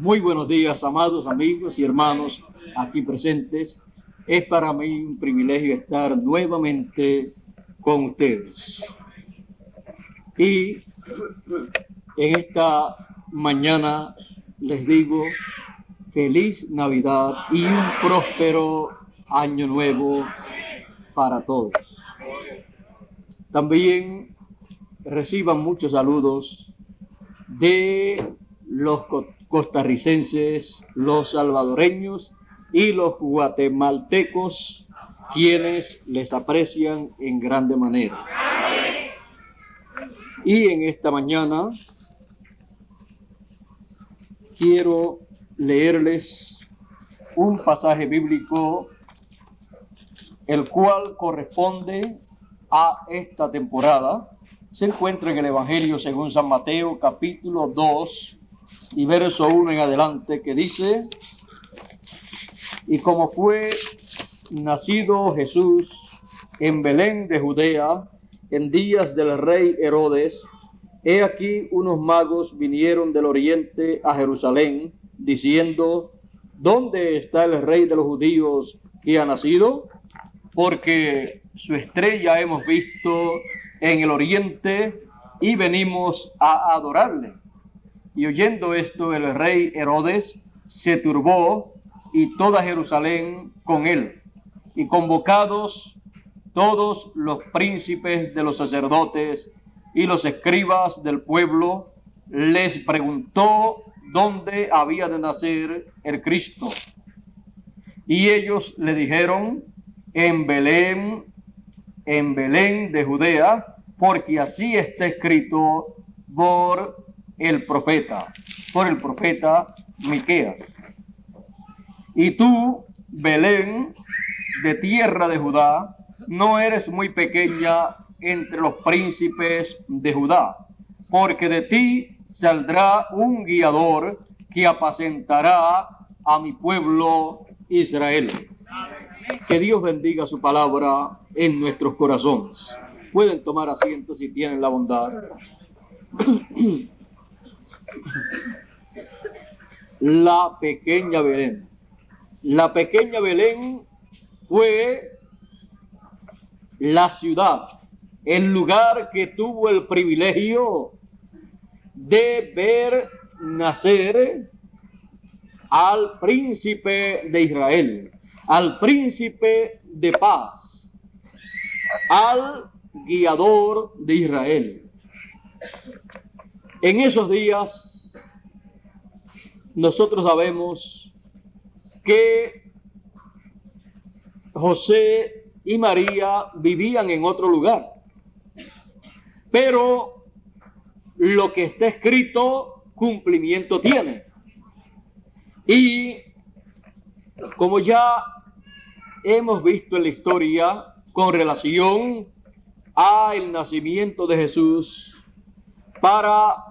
Muy buenos días, amados amigos y hermanos aquí presentes. Es para mí un privilegio estar nuevamente con ustedes. Y en esta mañana les digo feliz Navidad y un próspero año nuevo para todos. También reciban muchos saludos de los costarricenses, los salvadoreños y los guatemaltecos, quienes les aprecian en grande manera. Y en esta mañana quiero leerles un pasaje bíblico, el cual corresponde a esta temporada. Se encuentra en el Evangelio según San Mateo, capítulo 2 y verso 1 en adelante, que dice: y como fue nacido Jesús en Belén de Judea en días del rey Herodes, he aquí unos magos vinieron del oriente a Jerusalén, diciendo: ¿dónde está el rey de los judíos que ha nacido? Porque su estrella hemos visto en el oriente y venimos a adorarle. Y oyendo esto, el rey Herodes se turbó y toda Jerusalén con él. Y convocados todos los príncipes de los sacerdotes y los escribas del pueblo, les preguntó dónde había de nacer el Cristo. Y ellos le dijeron: en Belén de Judea, porque así está escrito por el profeta Miqueas. Y tú, Belén, de tierra de Judá, no eres muy pequeña entre los príncipes de Judá, porque de ti saldrá un guiador que apacentará a mi pueblo Israel. Que Dios bendiga su palabra en nuestros corazones. Pueden tomar asiento si tienen la bondad. La pequeña Belén. La pequeña Belén fue la ciudad, el lugar que tuvo el privilegio de ver nacer al príncipe de Israel, al príncipe de paz, al guiador de Israel. En esos días, nosotros sabemos que José y María vivían en otro lugar, pero lo que está escrito cumplimiento tiene. Y como ya hemos visto en la historia con relación al nacimiento de Jesús, para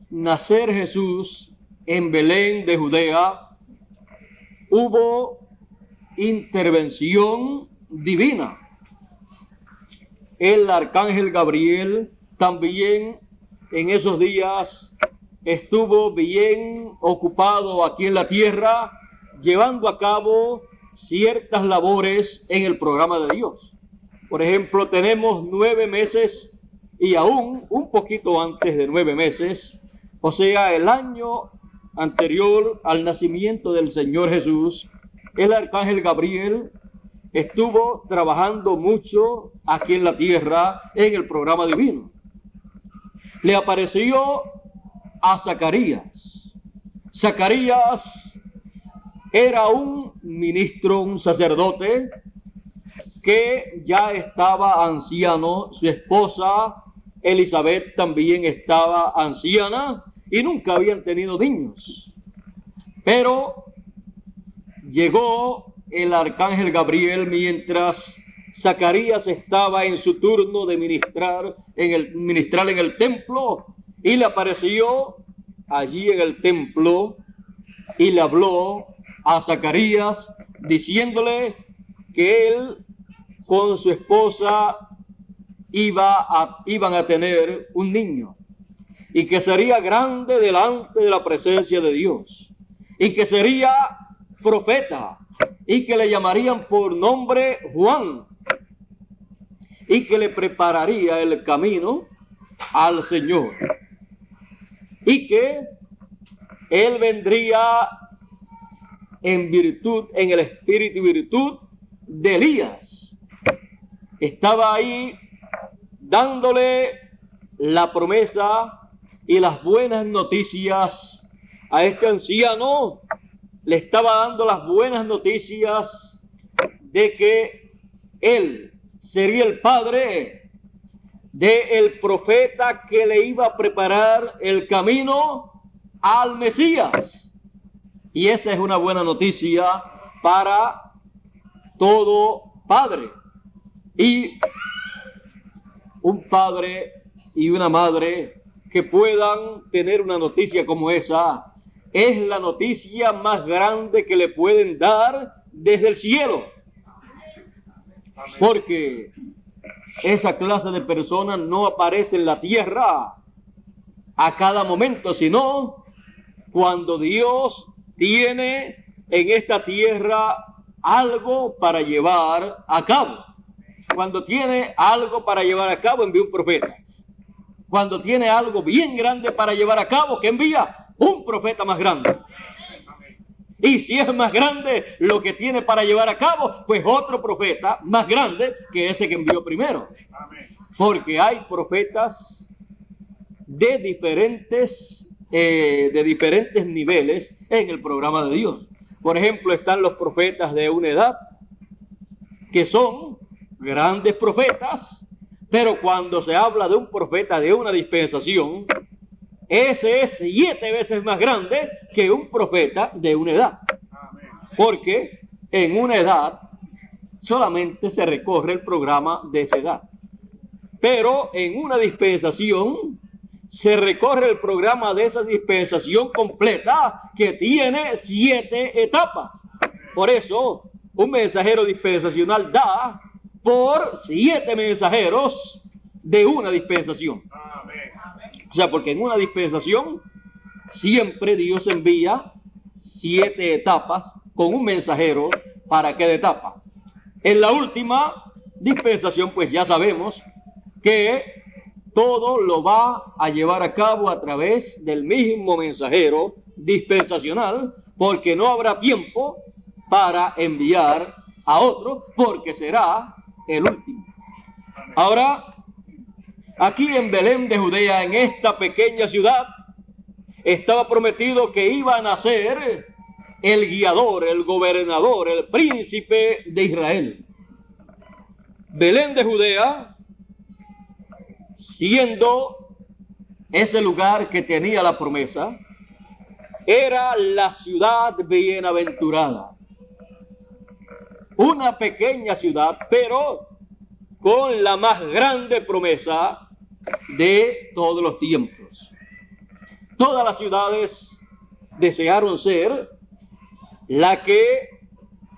nacer Jesús en Belén de Judea, hubo intervención divina. El arcángel Gabriel también en esos días estuvo bien ocupado aquí en la tierra, llevando a cabo ciertas labores en el programa de Dios. Por ejemplo, tenemos 9 meses y aún un poquito antes de 9 meses, o sea, el año anterior al nacimiento del Señor Jesús, el arcángel Gabriel estuvo trabajando mucho aquí en la tierra en el programa divino. Le apareció a Zacarías. Zacarías era un ministro, un sacerdote que ya estaba anciano. Su esposa Elizabeth también estaba anciana y nunca habían tenido niños. Pero llegó el arcángel Gabriel mientras Zacarías estaba en su turno de ministrar en el templo, y le apareció allí en el templo y le habló a Zacarías diciéndole que él con su esposa iban a tener un niño. y que sería grande delante de la presencia de Dios, y que sería profeta, y que le llamarían por nombre Juan, y que le prepararía el camino al Señor, y que él vendría en virtud, en el espíritu y virtud de Elías. Estaba ahí dándole la promesa y las buenas noticias a este anciano. Le estaba dando las buenas noticias de que él sería el padre del profeta que le iba a preparar el camino al Mesías. Y esa es una buena noticia para todo padre. Y un padre y una madre que puedan tener una noticia como esa, es la noticia más grande que le pueden dar desde el cielo. Porque esa clase de personas no aparece en la tierra a cada momento, sino cuando Dios tiene en esta tierra algo para llevar a cabo. Cuando tiene algo para llevar a cabo, envía un profeta. Cuando tiene algo bien grande para llevar a cabo, ¿qué envía? Un profeta más grande. Y si es más grande lo que tiene para llevar a cabo, pues otro profeta más grande que ese que envió primero. Porque hay profetas de diferentes niveles en el programa de Dios. Por ejemplo, están los profetas de una edad, que son grandes profetas, pero cuando se habla de un profeta de una dispensación, ese es 7 veces más grande que un profeta de una edad. Porque en una edad solamente se recorre el programa de esa edad. Pero en una dispensación se recorre el programa de esa dispensación completa que tiene 7 etapas. Por eso, un mensajero dispensacional da por 7 mensajeros de una dispensación. O sea, porque en una dispensación siempre Dios envía 7 etapas con un mensajero para cada etapa. En la última dispensación, pues ya sabemos que todo lo va a llevar a cabo a través del mismo mensajero dispensacional, porque no habrá tiempo para enviar a otro, porque será el último. Ahora, aquí en Belén de Judea, en esta pequeña ciudad, estaba prometido que iba a nacer el guiador, el gobernador, el príncipe de Israel. Belén de Judea, siendo ese lugar que tenía la promesa, era la ciudad bienaventurada. Una pequeña ciudad, pero con la más grande promesa de todos los tiempos. Todas las ciudades desearon ser la que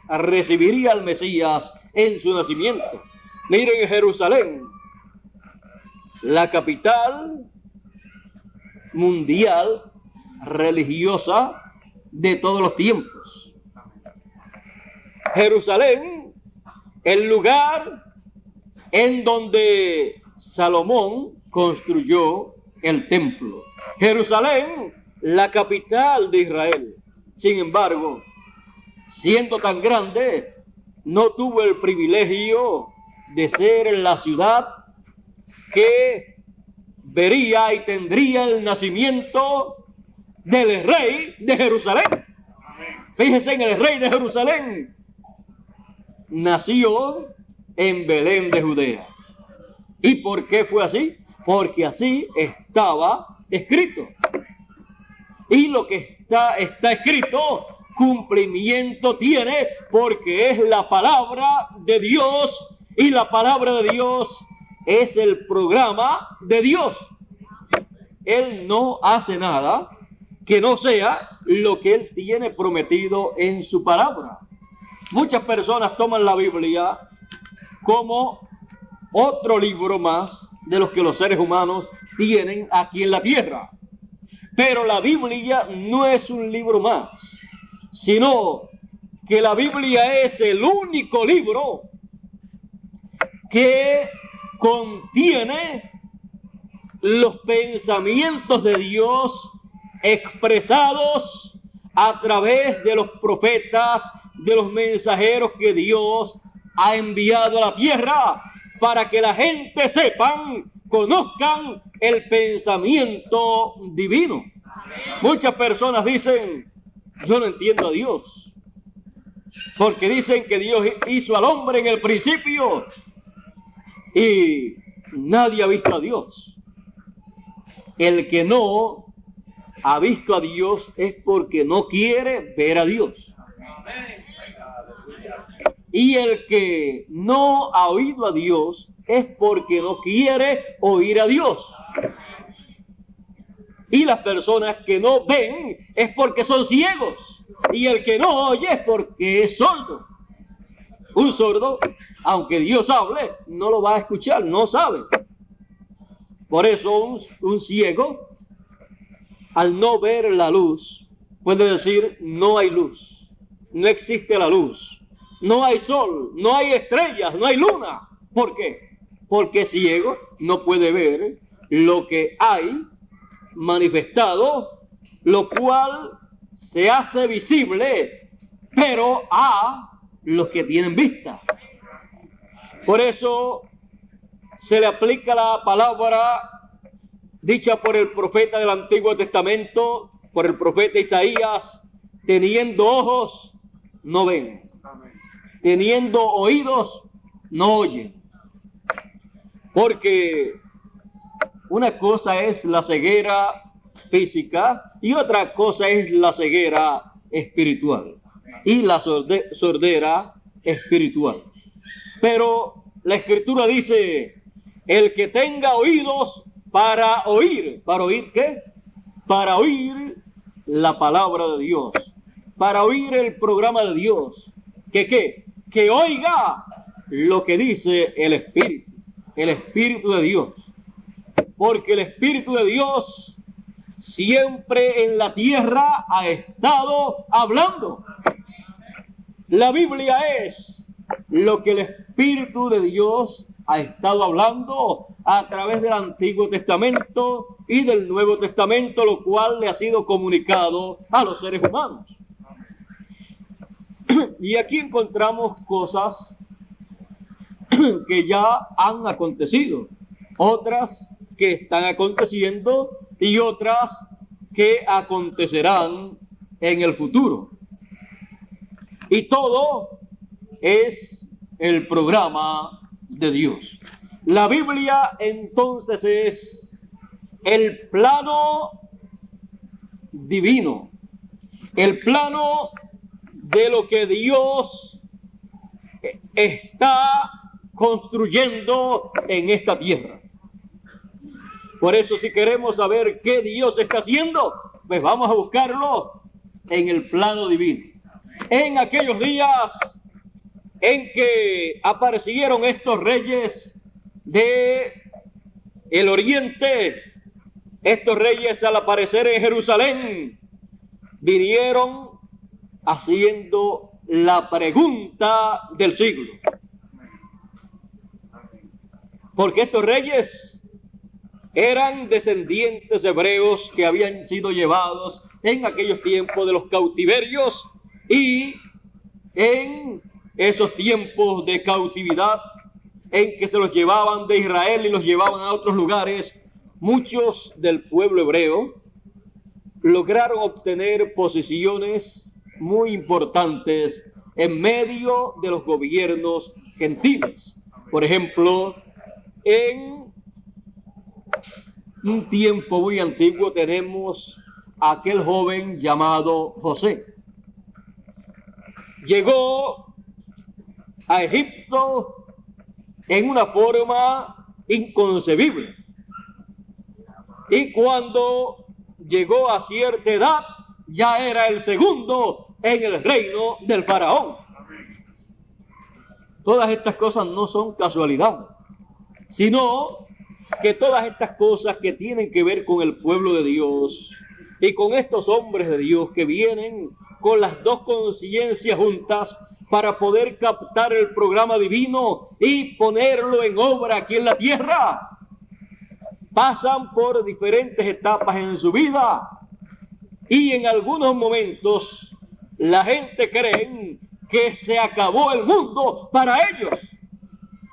recibiría al Mesías en su nacimiento. Miren Jerusalén, la capital mundial religiosa de todos los tiempos. Jerusalén, el lugar en donde Salomón construyó el templo. Jerusalén, la capital de Israel. Sin embargo, siendo tan grande, no tuvo el privilegio de ser la ciudad que vería y tendría el nacimiento del rey de Jerusalén. Fíjense en el rey de Jerusalén. Nació en Belén de Judea. ¿Y por qué fue así? Porque así estaba escrito. Y lo que está escrito, cumplimiento tiene, porque es la palabra de Dios, y la palabra de Dios es el programa de Dios. Él no hace nada que no sea lo que Él tiene prometido en su palabra. Muchas personas toman la Biblia como otro libro más de los que los seres humanos tienen aquí en la tierra. Pero la Biblia no es un libro más, sino que la Biblia es el único libro que contiene los pensamientos de Dios expresados a través de los profetas, de los mensajeros que Dios ha enviado a la tierra para que la gente sepan, conozcan el pensamiento divino. Muchas personas dicen, yo no entiendo a Dios, porque dicen que Dios hizo al hombre en el principio y nadie ha visto a Dios. El que no ha visto a Dios es porque no quiere ver a Dios. Y el que no ha oído a Dios es porque no quiere oír a Dios. Y las personas que no ven es porque son ciegos. Y el que no oye es porque es sordo. Un sordo, aunque Dios hable, no lo va a escuchar, no sabe. Por eso un ciego, al no ver la luz, puede decir, no hay luz, no existe la luz, no hay sol, no hay estrellas, no hay luna. ¿Por qué? Porque ciego no puede ver lo que hay manifestado, lo cual se hace visible, pero a los que tienen vista. Por eso se le aplica la palabra dicha por el profeta del Antiguo Testamento, por el profeta Isaías: teniendo ojos, no ven, teniendo oídos, no oyen. Porque una cosa es la ceguera física y otra cosa es la ceguera espiritual y la sordera espiritual. Pero la Escritura dice, el que tenga oídos para oír. ¿Para oír qué? Para oír la palabra de Dios, para oír el programa de Dios. ¿Que qué? Que oiga lo que dice el Espíritu de Dios. Porque el Espíritu de Dios siempre en la tierra ha estado hablando. La Biblia es lo que el Espíritu de Dios ha estado hablando a través del Antiguo Testamento y del Nuevo Testamento, lo cual le ha sido comunicado a los seres humanos. Y aquí encontramos cosas que ya han acontecido, otras que están aconteciendo y otras que acontecerán en el futuro. Y todo es el programa de Dios. La Biblia entonces es el plano divino, el plano de lo que Dios está construyendo en esta tierra. Por eso, si queremos saber qué Dios está haciendo, pues vamos a buscarlo en el plano divino. En aquellos días en que aparecieron estos reyes de el oriente, estos reyes al aparecer en Jerusalén vinieron haciendo la pregunta del siglo. Porque estos reyes eran descendientes hebreos que habían sido llevados en aquellos tiempos de los cautiverios, y en esos tiempos de cautividad en que se los llevaban de Israel y los llevaban a otros lugares, muchos del pueblo hebreo lograron obtener posiciones muy importantes en medio de los gobiernos gentiles. Por ejemplo, en un tiempo muy antiguo tenemos a aquel joven llamado José. Llegó a Egipto en una forma inconcebible. Y cuando llegó a cierta edad, ya era el segundo en el reino del faraón. Todas estas cosas no son casualidad, sino que todas estas cosas que tienen que ver con el pueblo de Dios y con estos hombres de Dios que vienen con las dos conciencias juntas para poder captar el programa divino y ponerlo en obra aquí en la tierra, pasan por diferentes etapas en su vida y en algunos momentos la gente cree que se acabó el mundo para ellos.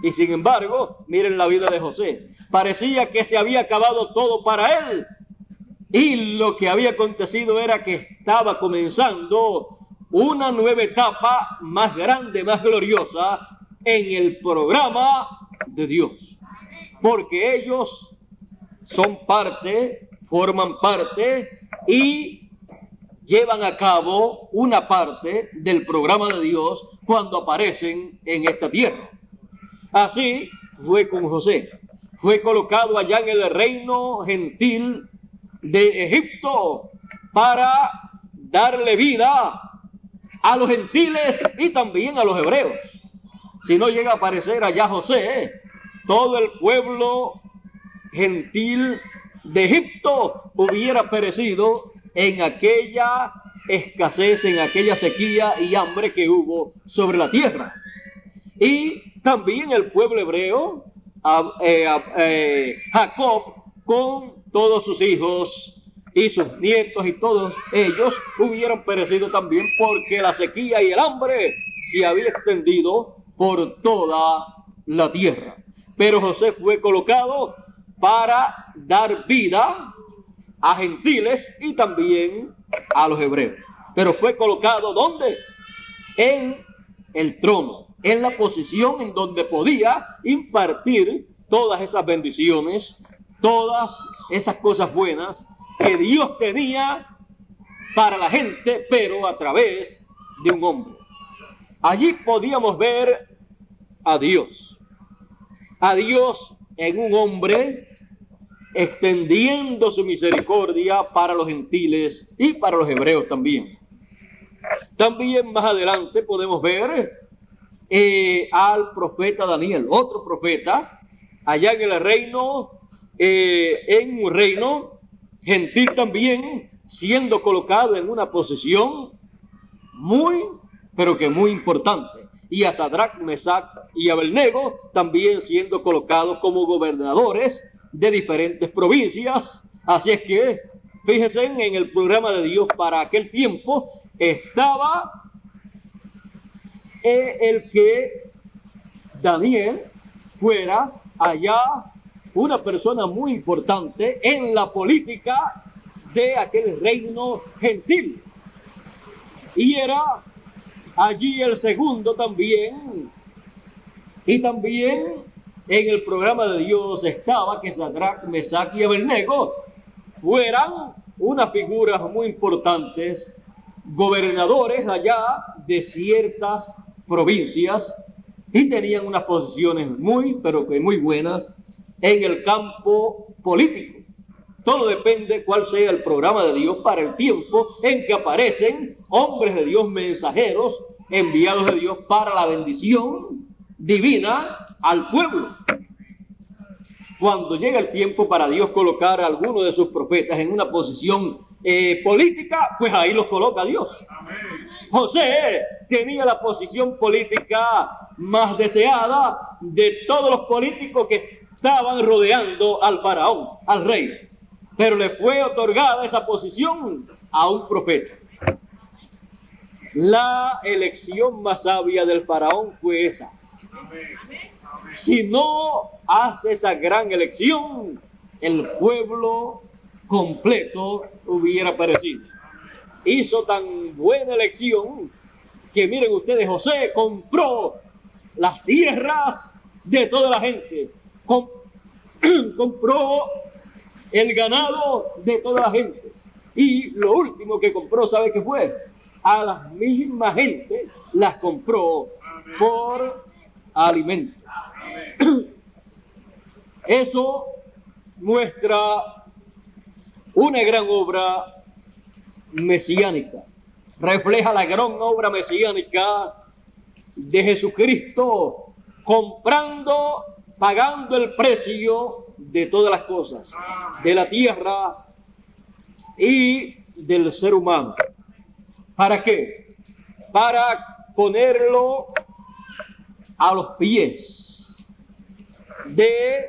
Y sin embargo, miren la vida de José. Parecía que se había acabado todo para él. Y lo que había acontecido era que estaba comenzando una nueva etapa más grande, más gloriosa en el programa de Dios. Porque ellos son parte, forman parte y llevan a cabo una parte del programa de Dios cuando aparecen en esta tierra. Así fue con José. Fue colocado allá en el reino gentil de Egipto para darle vida a los gentiles y también a los hebreos. Si no llega a aparecer allá José, todo el pueblo gentil de Egipto hubiera perecido en aquella escasez, en aquella sequía y hambre que hubo sobre la tierra. Y también el pueblo hebreo, Jacob, con todos sus hijos y sus nietos y todos ellos hubieran perecido también porque la sequía y el hambre se había extendido por toda la tierra. Pero José fue colocado para dar vida a gentiles y también a los hebreos. Pero fue colocado ¿dónde? En el trono, en la posición en donde podía impartir todas esas bendiciones, todas esas cosas buenas que Dios tenía para la gente, pero a través de un hombre. Allí podíamos ver a Dios en un hombre, extendiendo su misericordia para los gentiles y para los hebreos también. También más adelante podemos ver al profeta Daniel, otro profeta, allá en el reino, en un reino gentil también, siendo colocado en una posición muy, pero que muy importante. Y a Sadrach, Mesach y Abednego también siendo colocados como gobernadores de diferentes provincias. Así es que, fíjense, en el programa de Dios para aquel tiempo estaba el que Daniel fuera allá una persona muy importante en la política de aquel reino gentil. Y era allí el segundo también. Y también en el programa de Dios estaba que Sadrach, Mesach y Abednego fueran unas figuras muy importantes, gobernadores allá de ciertas provincias y tenían unas posiciones muy, pero que muy buenas en el campo político. Todo depende cuál sea el programa de Dios para el tiempo en que aparecen hombres de Dios, mensajeros enviados de Dios para la bendición divina al pueblo. Cuando llega el tiempo para Dios colocar a alguno de sus profetas en una posición política, pues ahí los coloca Dios. José tenía la posición política más deseada de todos los políticos que estaban rodeando al faraón, al rey. Pero le fue otorgada esa posición a un profeta. La elección más sabia del faraón fue esa. Si no hace esa gran elección, el pueblo completo hubiera perecido. Hizo tan buena elección que miren ustedes, José compró las tierras de toda la gente, compró el ganado de toda la gente, y lo último que compró, ¿sabe qué fue? A las mismas gente las compró por alimento. Eso muestra una gran obra mesiánica, refleja la gran obra mesiánica de Jesucristo comprando, pagando el precio de todas las cosas, de la tierra y del ser humano. ¿Para qué? Para ponerlo a los pies de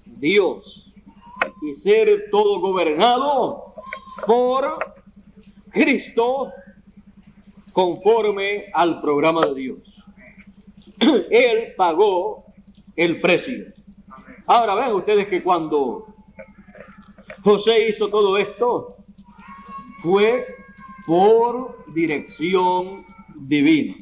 Dios y ser todo gobernado por Cristo conforme al programa de Dios. Él pagó el precio. Ahora ven ustedes que cuando José hizo todo esto, fue por dirección divina.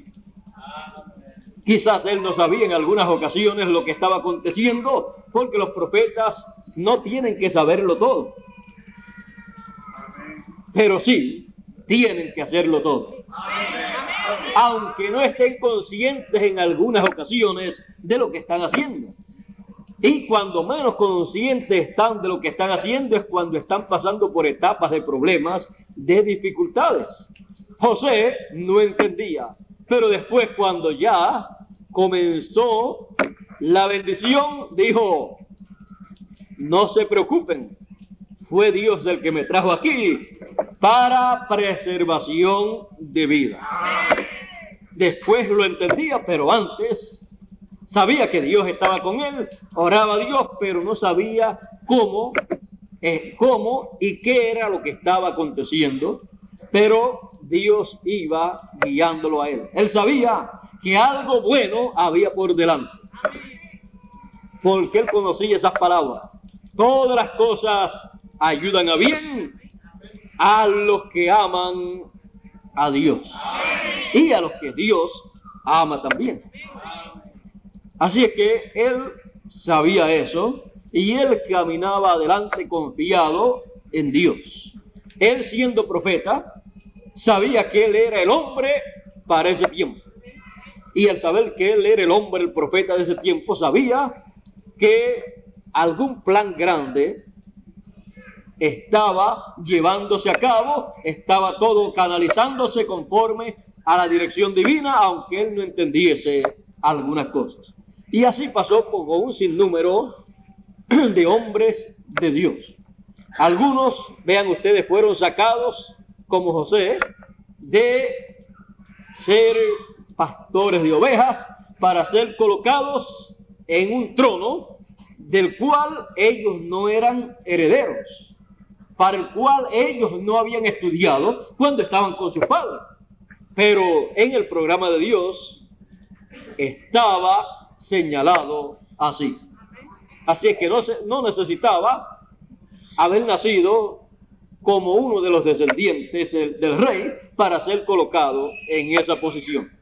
Quizás él no sabía en algunas ocasiones lo que estaba aconteciendo, porque los profetas no tienen que saberlo todo. Pero sí, tienen que hacerlo todo. Aunque no estén conscientes en algunas ocasiones de lo que están haciendo. Y cuando menos conscientes están de lo que están haciendo es cuando están pasando por etapas de problemas, de dificultades. José no entendía, pero después cuando ya comenzó la bendición, dijo, no se preocupen, fue Dios el que me trajo aquí para preservación de vida. Después lo entendía, pero antes sabía que Dios estaba con él, oraba a Dios, pero no sabía cómo y qué era lo que estaba aconteciendo, pero Dios iba guiándolo a él. Él sabía que algo bueno había por delante, porque él conocía esas palabras. Todas las cosas ayudan a bien a los que aman a Dios y a los que Dios ama también. Así es que él sabía eso y él caminaba adelante confiado en Dios. Él, siendo profeta, sabía que él era el hombre para ese tiempo. Y al saber que él era el hombre, el profeta de ese tiempo, sabía que algún plan grande estaba llevándose a cabo, estaba todo canalizándose conforme a la dirección divina, aunque él no entendiese algunas cosas. Y así pasó con un sinnúmero de hombres de Dios. Algunos, vean ustedes, fueron sacados, como José, de ser pastores de ovejas para ser colocados en un trono del cual ellos no eran herederos, para el cual ellos no habían estudiado cuando estaban con sus padres. Pero en el programa de Dios estaba señalado así. Así es que no necesitaba haber nacido como uno de los descendientes del rey para ser colocado en esa posición,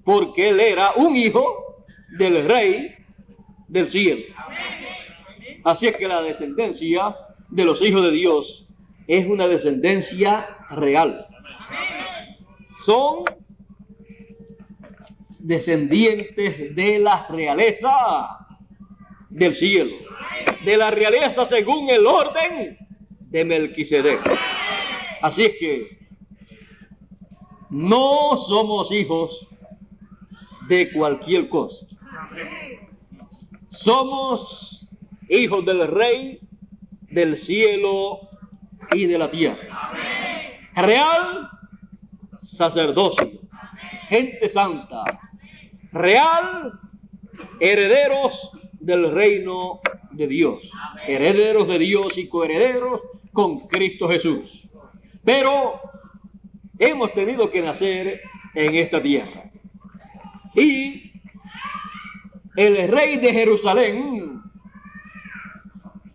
porque él era un hijo del rey del cielo. Así es que la descendencia de los hijos de Dios es una descendencia real. Son descendientes de la realeza del cielo, de la realeza según el orden de Melquisedec. Así es que no somos hijos de cualquier cosa. Somos hijos del Rey del cielo y de la tierra. Real sacerdocio, gente santa, real herederos del reino de Dios, herederos de Dios y coherederos con Cristo Jesús. Pero hemos tenido que nacer en esta tierra. Y el rey de Jerusalén,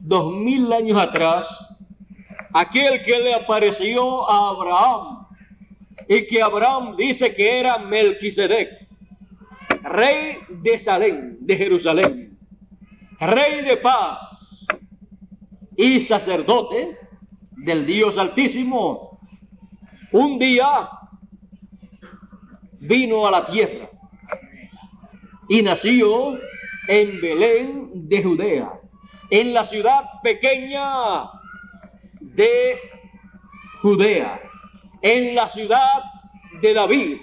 2000 años atrás, aquel que le apareció a Abraham y que Abraham dice que era Melquisedec, rey de Salem, de Jerusalén, rey de paz y sacerdote del Dios Altísimo, un día vino a la tierra y nació en Belén de Judea, en la ciudad pequeña de Judea, en la ciudad de David,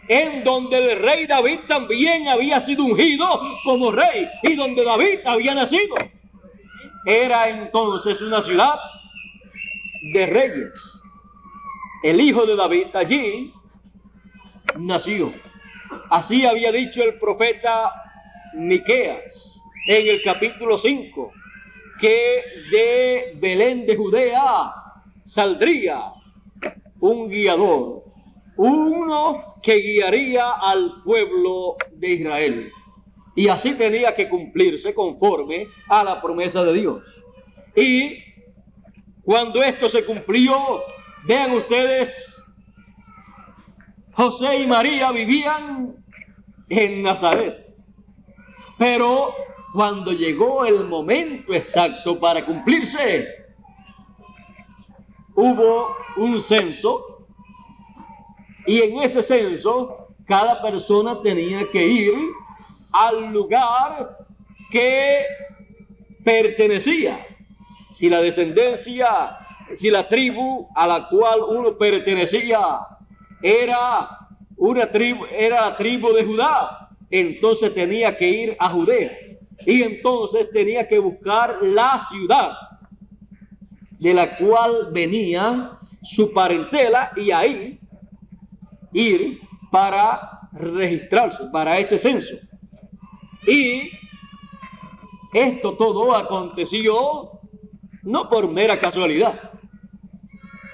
en donde el rey David también había sido ungido como rey y donde David había nacido. era entonces una ciudad de reyes. El hijo de David allí nació. Así había dicho el profeta Miqueas en el capítulo 5, que de Belén de Judea saldría un guiador, uno que guiaría al pueblo de Israel. Y así tenía que cumplirse conforme a la promesa de Dios. Y cuando esto se cumplió, vean ustedes, José y María vivían en Nazaret. Pero cuando llegó el momento exacto para cumplirse, hubo un censo, y en ese censo cada persona tenía que ir al lugar que pertenecía. Si la descendencia, si la tribu a la cual uno pertenecía era la tribu de Judá, entonces tenía que ir a Judea, y entonces tenía que buscar la ciudad de la cual venía su parentela, y ahí ir para registrarse para ese censo. Y esto todo aconteció no por mera casualidad.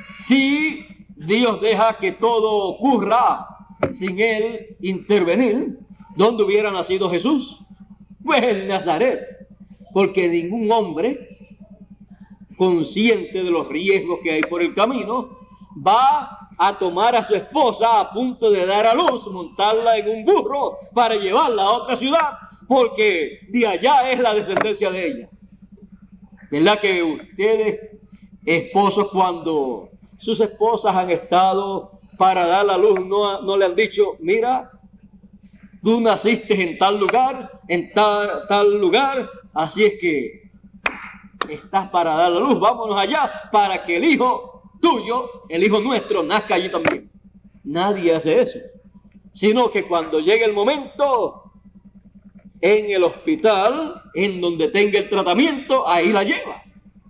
Si Dios deja que todo ocurra sin Él intervenir, ¿dónde hubiera nacido Jesús? Pues en Nazaret, porque ningún hombre consciente de los riesgos que hay por el camino va a tomar a su esposa a punto de dar a luz, montarla en un burro para llevarla a otra ciudad, porque de allá es la descendencia de ella. ¿Verdad que ustedes, esposos, cuando sus esposas han estado para dar a luz, no le han dicho, mira, tú naciste en tal lugar, en tal lugar, así es que estás para dar a luz, vámonos allá para que el hijo tuyo, el hijo nuestro, nazca allí también? Nadie hace eso, sino que cuando llegue el momento, en el hospital, en donde tenga el tratamiento, ahí la lleva.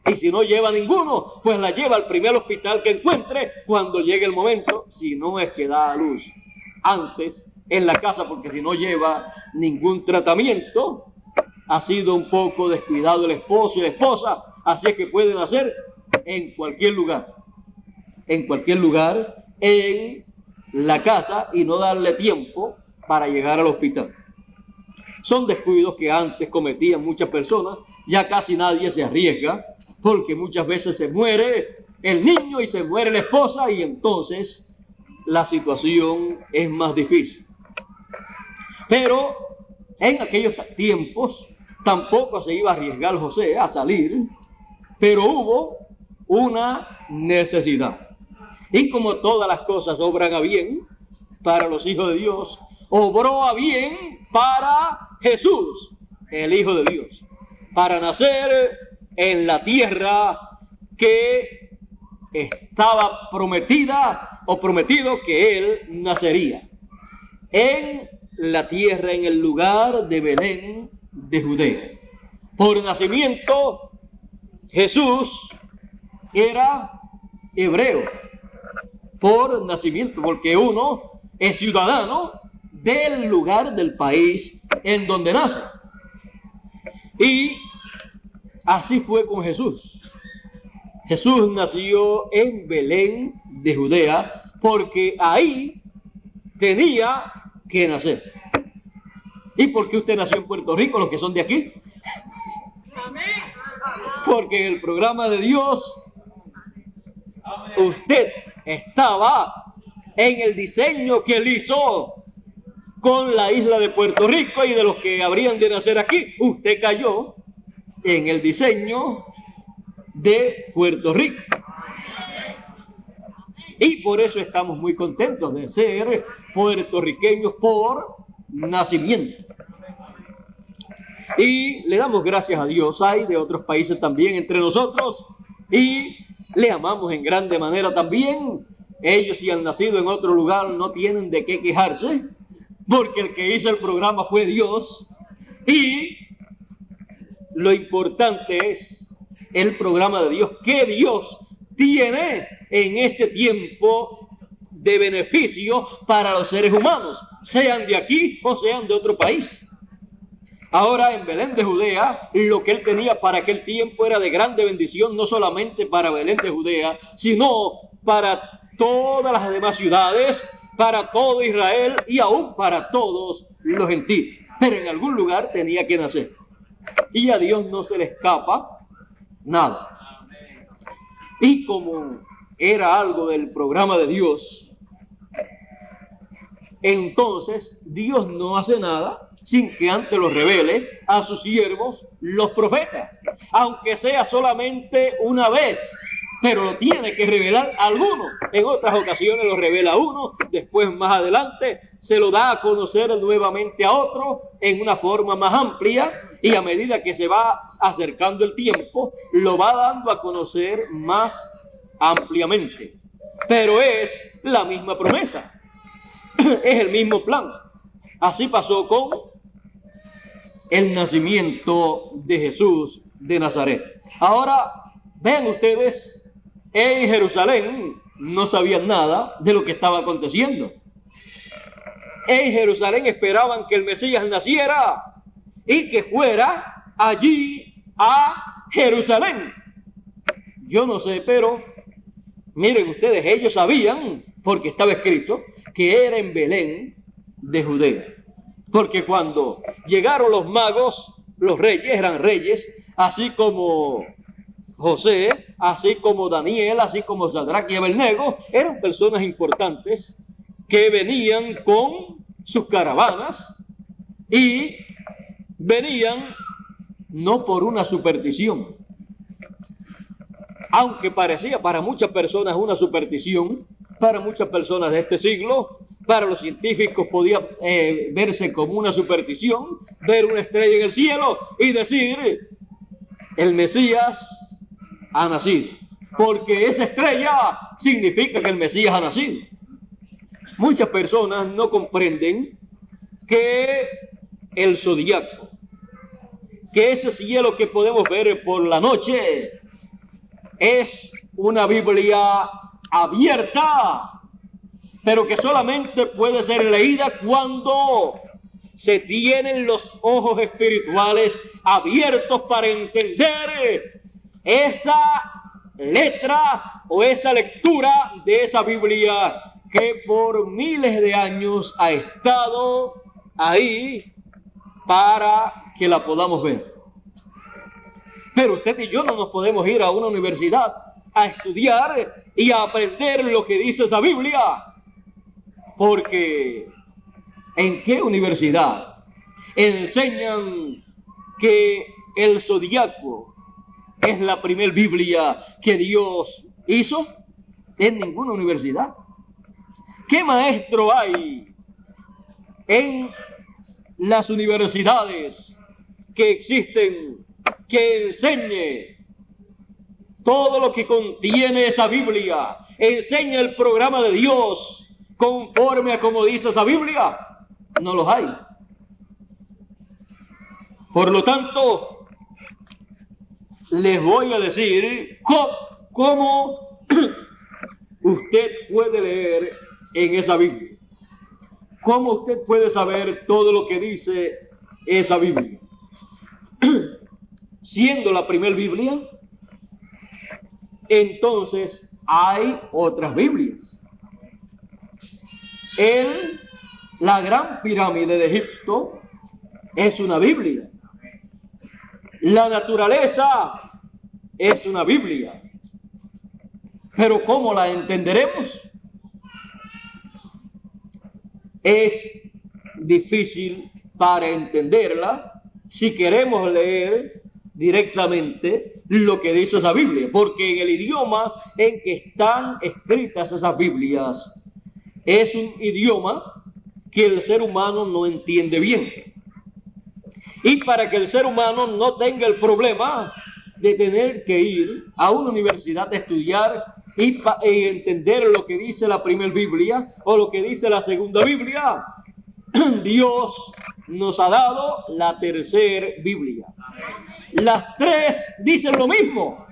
Y si no lleva ninguno, pues la lleva al primer hospital que encuentre cuando llegue el momento, si no es que da a luz antes en la casa, porque si no lleva ningún tratamiento, ha sido un poco descuidado el esposo y la esposa, así es que pueden hacer en cualquier lugar, en la casa, y no darle tiempo para llegar al hospital. Son descuidos que antes cometían muchas personas. Ya casi nadie se arriesga, porque muchas veces se muere el niño y se muere la esposa, y entonces la situación es más difícil. Pero en aquellos tiempos tampoco se iba a arriesgar José a salir, pero hubo una necesidad. Y como todas las cosas obran a bien para los hijos de Dios, obró a bien para Jesús, el Hijo de Dios, para nacer en la tierra que estaba prometida, o prometido que él nacería, en la tierra, en el lugar de Belén de Judea. Por nacimiento, Jesús era hebreo, por nacimiento, porque uno es ciudadano del lugar, del país en donde nace. Y así fue con Jesús. Jesús nació en Belén de Judea, porque ahí tenía que nacer. ¿Y por qué usted nació en Puerto Rico, los que son de aquí? Porque en el programa de Dios, usted estaba en el diseño que él hizo con la isla de Puerto Rico, y de los que habrían de nacer aquí, usted cayó en el diseño de Puerto Rico. Y por eso estamos muy contentos de ser puertorriqueños por nacimiento. Y le damos gracias a Dios. Hay de otros países también entre nosotros, y le amamos en grande manera también. Ellos, si han nacido en otro lugar, no tienen de qué quejarse, porque el que hizo el programa fue Dios, y lo importante es el programa de Dios, que Dios tiene en este tiempo de beneficio para los seres humanos, sean de aquí o sean de otro país. Ahora en Belén de Judea, lo que él tenía para aquel tiempo era de grande bendición, no solamente para Belén de Judea, sino para todas las demás ciudades, para todo Israel y aún para todos los gentiles. Pero en algún lugar tenía que nacer. Y a Dios no se le escapa nada. Y como era algo del programa de Dios, entonces Dios no hace nada sin que antes lo revele a sus siervos, los profetas, aunque sea solamente una vez, pero lo tiene que revelar a alguno. En otras ocasiones lo revela a uno, después más adelante se lo da a conocer nuevamente a otro en una forma más amplia, y a medida que se va acercando el tiempo, lo va dando a conocer más ampliamente. Pero es la misma promesa, es el mismo plan. Así pasó con el nacimiento de Jesús de Nazaret. Ahora, vean ustedes, en Jerusalén no sabían nada de lo que estaba aconteciendo. En Jerusalén esperaban que el Mesías naciera y que fuera allí a Jerusalén. Yo no sé, pero miren ustedes, ellos sabían, porque estaba escrito, que era en Belén de Judea. Porque cuando llegaron los magos, los reyes, eran reyes, así como José, así como Daniel, así como Sadrach y Abednego, eran personas importantes que venían con sus caravanas y venían no por una superstición, aunque parecía para muchas personas una superstición, para muchas personas de este siglo, para los científicos podía verse como una superstición, ver una estrella en el cielo y decir, el Mesías ha nacido, porque esa estrella significa que el Mesías ha nacido. Muchas personas no comprenden que el zodiaco, que ese cielo que podemos ver por la noche, es una Biblia abierta, pero que solamente puede ser leída cuando se tienen los ojos espirituales abiertos para entender esa letra o esa lectura de esa Biblia que por miles de años ha estado ahí para que la podamos ver. Pero usted y yo no nos podemos ir a una universidad a estudiar y a aprender lo que dice esa Biblia, porque ¿en qué universidad enseñan que el zodiaco es la primer Biblia que Dios hizo? En ninguna universidad. ¿Qué maestro hay en las universidades que existen que enseñe todo lo que contiene esa Biblia? Enseña el programa de Dios conforme a como dice esa Biblia. No los hay. Por lo tanto, les voy a decir cómo usted puede leer en esa Biblia. ¿Cómo usted puede saber todo lo que dice esa Biblia? Siendo la primer Biblia, entonces hay otras Biblias. La gran pirámide de Egipto es una Biblia. La naturaleza es una Biblia. Pero ¿cómo la entenderemos? Es difícil para entenderla si queremos leer directamente lo que dice esa Biblia, porque en el idioma en que están escritas esas Biblias es un idioma que el ser humano no entiende bien. Y para que el ser humano no tenga el problema de tener que ir a una universidad a estudiar y entender lo que dice la primera Biblia o lo que dice la segunda Biblia, Dios nos ha dado la tercera Biblia. Las tres dicen lo mismo.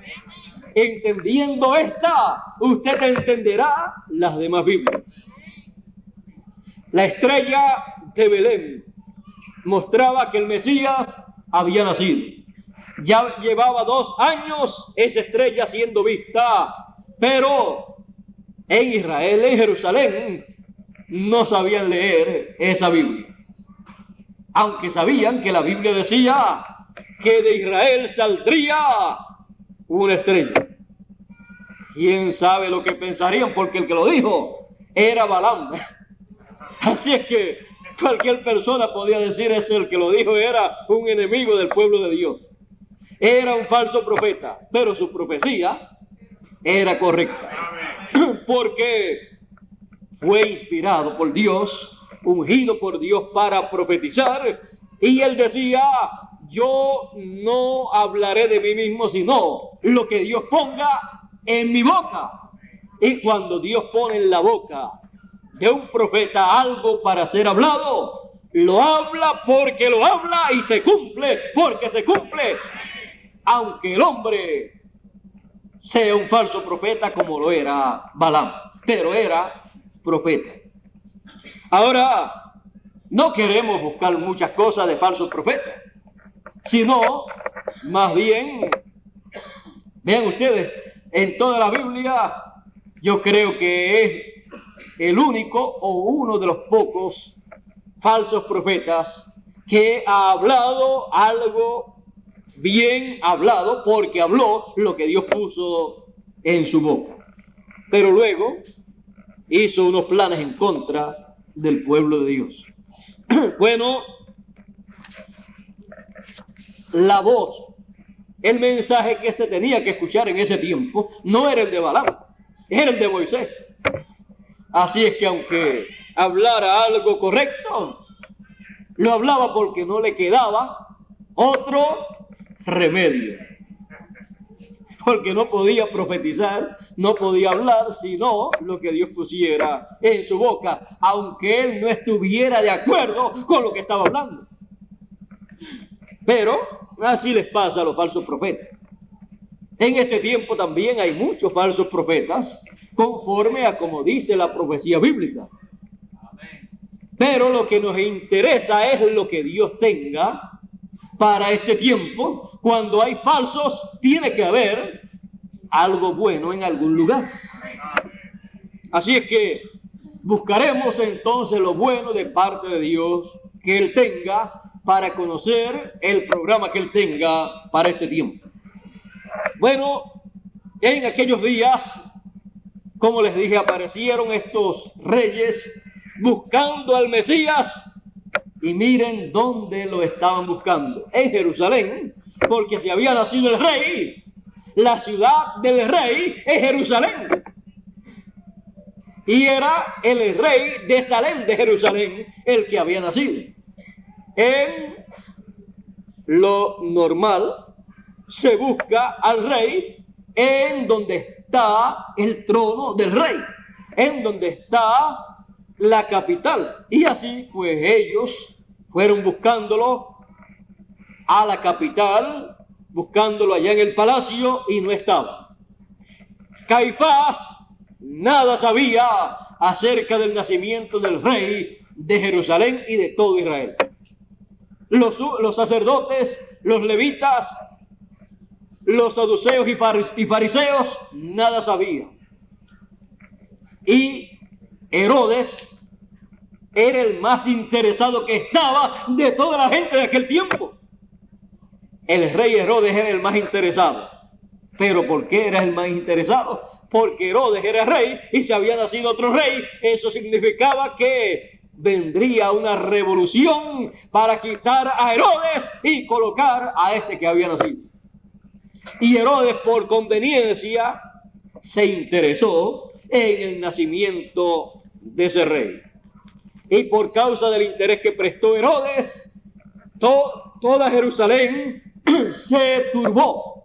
Entendiendo esta, usted entenderá las demás Biblias. La estrella de Belén mostraba que el Mesías había nacido. Ya llevaba 2 años esa estrella siendo vista, pero en Israel, en Jerusalén, no sabían leer esa Biblia. Aunque sabían que la Biblia decía que de Israel saldría una estrella. ¿Quién sabe lo que pensarían? Porque el que lo dijo era Balaam. Así es que cualquier persona podía decir, ese el que lo dijo era un enemigo del pueblo de Dios. Era un falso profeta, pero su profecía era correcta. Porque fue inspirado por Dios, ungido por Dios para profetizar, y él decía, yo no hablaré de mí mismo, sino lo que Dios ponga en mi boca. Y cuando Dios pone en la boca de un profeta algo para ser hablado, lo habla porque lo habla y se cumple porque se cumple. Aunque el hombre sea un falso profeta como lo era Balaam, pero era profeta. Ahora, no queremos buscar muchas cosas de falsos profetas, sino más bien, vean ustedes, en toda la Biblia yo creo que es el único o uno de los pocos falsos profetas que ha hablado algo bien hablado, porque habló lo que Dios puso en su boca. Pero luego hizo unos planes en contra del pueblo de Dios. Bueno, la voz, el mensaje que se tenía que escuchar en ese tiempo no era el de Balaam, era el de Moisés. Así es que aunque hablara algo correcto, lo hablaba porque no le quedaba otro remedio. Porque no podía profetizar, no podía hablar, sino lo que Dios pusiera en su boca, aunque él no estuviera de acuerdo con lo que estaba hablando. Pero así les pasa a los falsos profetas. En este tiempo también hay muchos falsos profetas, conforme a como dice la profecía bíblica. Pero lo que nos interesa es lo que Dios tenga para este tiempo. Cuando hay falsos, tiene que haber algo bueno en algún lugar. Así es que buscaremos entonces lo bueno de parte de Dios que Él tenga para conocer el programa que Él tenga para este tiempo. Bueno, en aquellos días, como les dije, aparecieron estos reyes buscando al Mesías. Y miren dónde lo estaban buscando. En Jerusalén, porque si había nacido el rey, la ciudad del rey es Jerusalén. Y era el rey de Salem de Jerusalén el que había nacido. En lo normal se busca al rey en donde está el trono del rey, en donde está la capital. Y así pues ellos fueron buscándolo a la capital, buscándolo allá en el palacio, y no estaba. Caifás nada sabía acerca del nacimiento del rey de Jerusalén y de todo Israel. Los sacerdotes, los levitas, los saduceos y fariseos nada sabían. Y Herodes era el más interesado que estaba de toda la gente de aquel tiempo. El rey Herodes era el más interesado. ¿Pero por qué era el más interesado? Porque Herodes era rey, y si había nacido otro rey, eso significaba que vendría una revolución para quitar a Herodes y colocar a ese que había nacido. Y Herodes, por conveniencia, se interesó en el nacimiento de ese rey. Y por causa del interés que prestó Herodes, toda Jerusalén se turbó.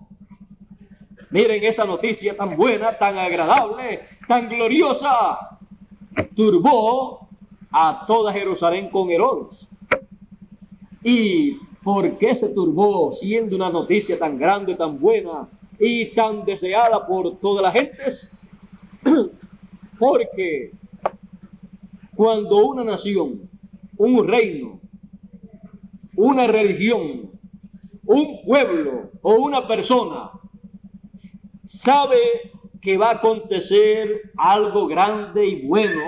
Miren esa noticia tan buena, tan agradable, tan gloriosa. Turbó a toda Jerusalén con Herodes. ¿Y por qué se turbó siendo una noticia tan grande, tan buena y tan deseada por todas las gentes? Porque cuando una nación, un reino, una religión, un pueblo o una persona sabe que va a acontecer algo grande y bueno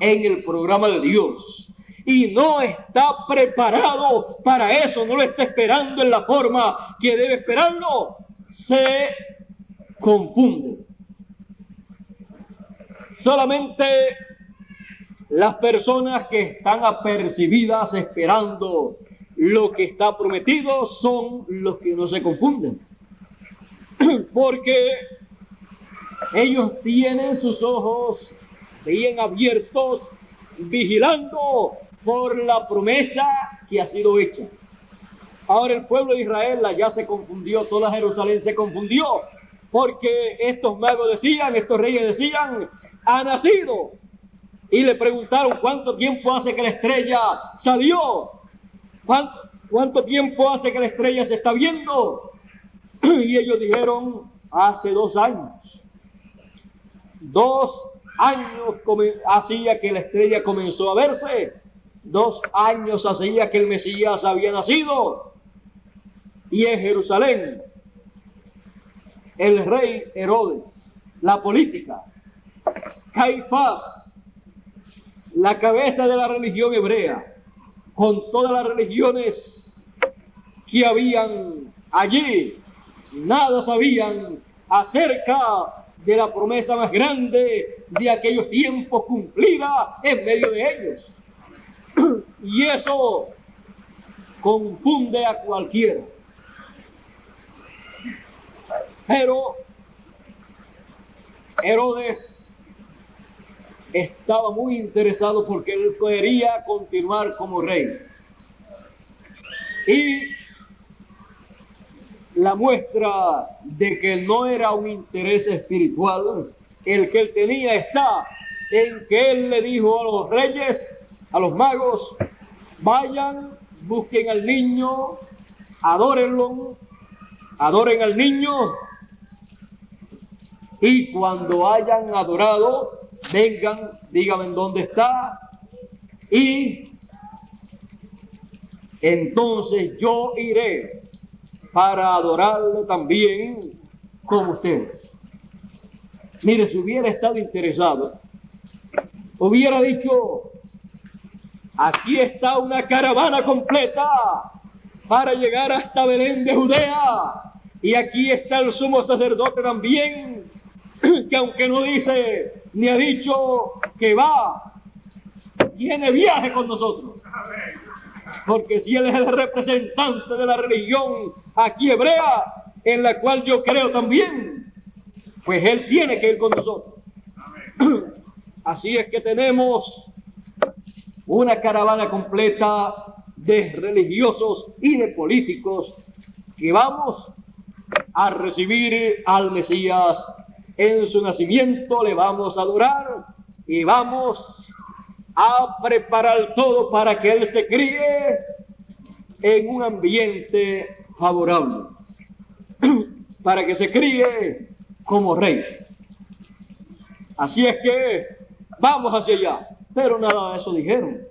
en el programa de Dios y no está preparado para eso, no lo está esperando en la forma que debe esperarlo, se confunde. Solamente las personas que están apercibidas esperando lo que está prometido son los que no se confunden. Porque ellos tienen sus ojos bien abiertos, vigilando por la promesa que ha sido hecha. Ahora el pueblo de Israel ya se confundió, toda Jerusalén se confundió, porque estos magos decían, estos reyes decían, ha nacido. Y le preguntaron, ¿cuánto tiempo hace que la estrella salió? ¿Cuánto tiempo hace que la estrella se está viendo? Y ellos dijeron, hace 2 años. 2 años hacía que la estrella comenzó a verse. 2 años hacía que el Mesías había nacido. Y en Jerusalén, el rey Herodes, la política, Caifás, la cabeza de la religión hebrea, con todas las religiones que habían allí, nada sabían acerca de la promesa más grande de aquellos tiempos cumplida en medio de ellos. Y eso confunde a cualquiera. Pero Herodes estaba muy interesado porque él quería continuar como rey. Y la muestra de que no era un interés espiritual el que él tenía está en que él le dijo a los reyes, a los magos, vayan, busquen al niño, adórenlo, adoren al niño, y cuando hayan adorado, vengan, díganme dónde está, y entonces yo iré para adorarle también como ustedes. Mire, si hubiera estado interesado, hubiera dicho, aquí está una caravana completa para llegar hasta Belén de Judea, y aquí está el sumo sacerdote también, que aunque no dice ni ha dicho que va, tiene viaje con nosotros. Porque si él es el representante de la religión aquí hebrea, en la cual yo creo también, pues él tiene que ir con nosotros. Así es que tenemos una caravana completa de religiosos y de políticos que vamos a recibir al Mesías en su nacimiento, le vamos a adorar y vamos a preparar todo para que él se críe en un ambiente favorable, para que se críe como rey. Así es que vamos hacia allá. Pero nada de eso dijeron.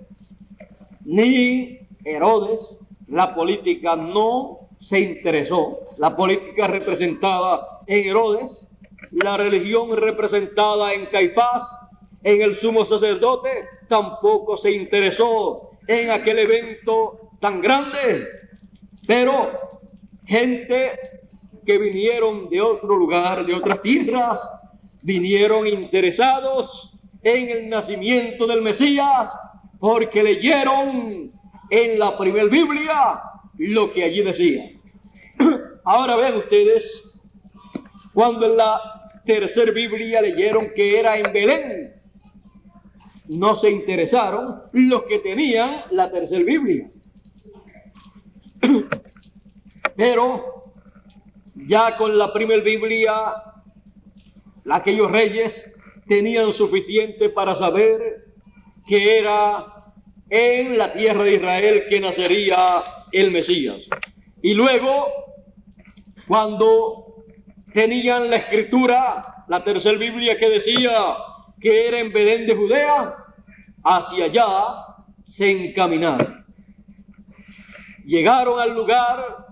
Ni Herodes, la política no se interesó. La política representada en Herodes, la religión representada en Caifás, en el sumo sacerdote, tampoco se interesó en aquel evento tan grande. Pero gente que vinieron de otro lugar, de otras tierras, vinieron interesados en el nacimiento del Mesías, porque leyeron en la primera Biblia lo que allí decía. Ahora vean ustedes, cuando en la tercera Biblia leyeron que era en Belén, no se interesaron los que tenían la tercera Biblia. Pero ya con la primera Biblia, aquellos reyes tenían suficiente para saber que era en la tierra de Israel que nacería el Mesías. Y luego, cuando tenían la escritura, la tercera Biblia que decía que era en Belén de Judea, hacia allá se encaminaron. Llegaron al lugar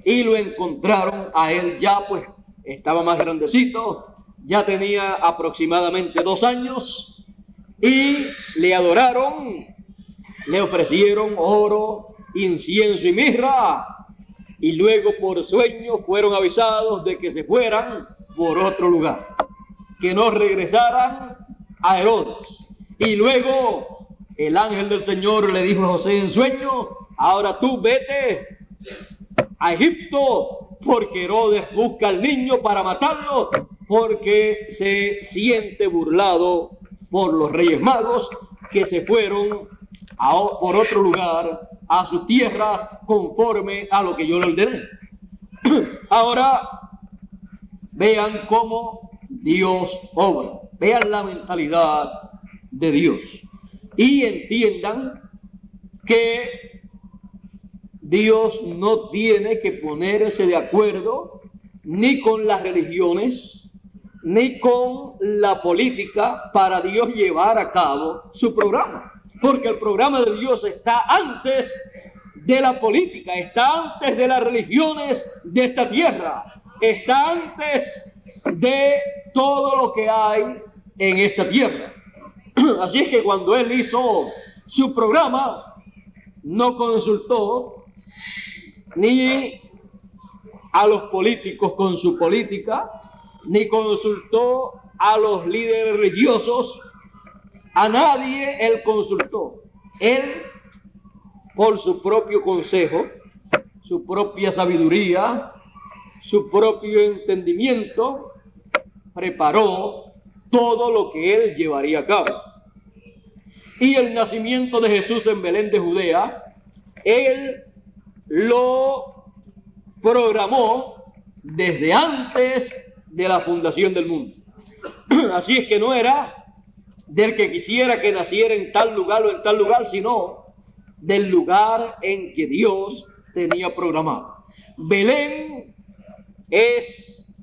y lo encontraron a él ya, pues estaba más grandecito, ya tenía aproximadamente 2 años, y le adoraron, le ofrecieron oro, incienso y mirra, y luego por sueño fueron avisados de que se fueran por otro lugar, que no regresaran a Herodes. Y luego el ángel del Señor le dijo a José en sueño: ahora tú vete a Egipto, porque Herodes busca al niño para matarlo, porque se siente burlado por los reyes magos que se fueron por otro lugar a sus tierras conforme a lo que yo le ordené. Ahora vean cómo Dios obra, vean la mentalidad de Dios y entiendan que Dios no tiene que ponerse de acuerdo ni con las religiones ni con la política para Dios llevar a cabo su programa, porque el programa de Dios está antes de la política, está antes de las religiones de esta tierra, está antes de todo lo que hay en esta tierra. Así es que cuando él hizo su programa, no consultó ni a los políticos con su política, ni consultó a los líderes religiosos, a nadie él consultó. Él, por su propio consejo, su propia sabiduría, su propio entendimiento, preparó todo lo que él llevaría a cabo. Y el nacimiento de Jesús en Belén de Judea, él lo programó desde antes de la fundación del mundo. Así es que no era del que quisiera que naciera en tal lugar o en tal lugar, sino del lugar en que Dios tenía programado. Belén es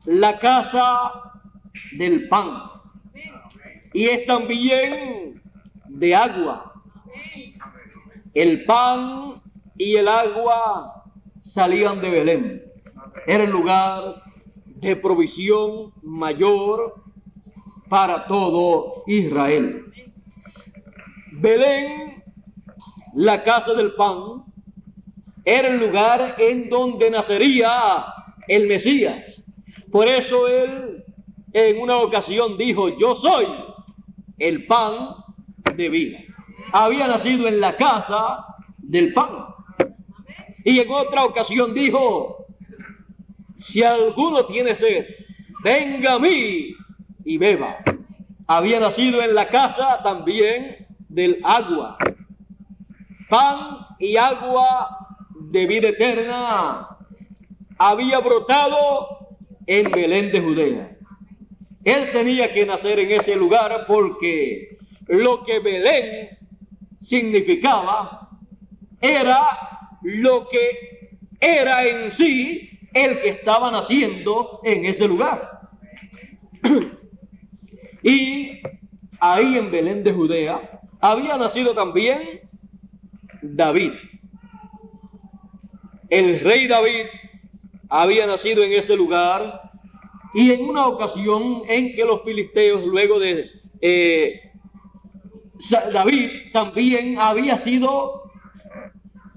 la casa del pan y es también de agua. El pan y el agua salían de Belén. Era el lugar de provisión mayor para todo Israel. Belén, la casa del pan, era el lugar en donde nacería el Mesías. Por eso él en una ocasión dijo: yo soy el pan de vida. Había nacido en la casa del pan. Y en otra ocasión dijo: si alguno tiene sed, venga a mí y beba. Había nacido en la casa también del agua. Pan y agua de vida eterna había brotado en Belén de Judea. Él tenía que nacer en ese lugar porque lo que Belén significaba era lo que era en sí el que estaba naciendo en ese lugar. Y ahí en Belén de Judea había nacido también David. El rey David había nacido en ese lugar, y en una ocasión en que los filisteos, luego de David, también había sido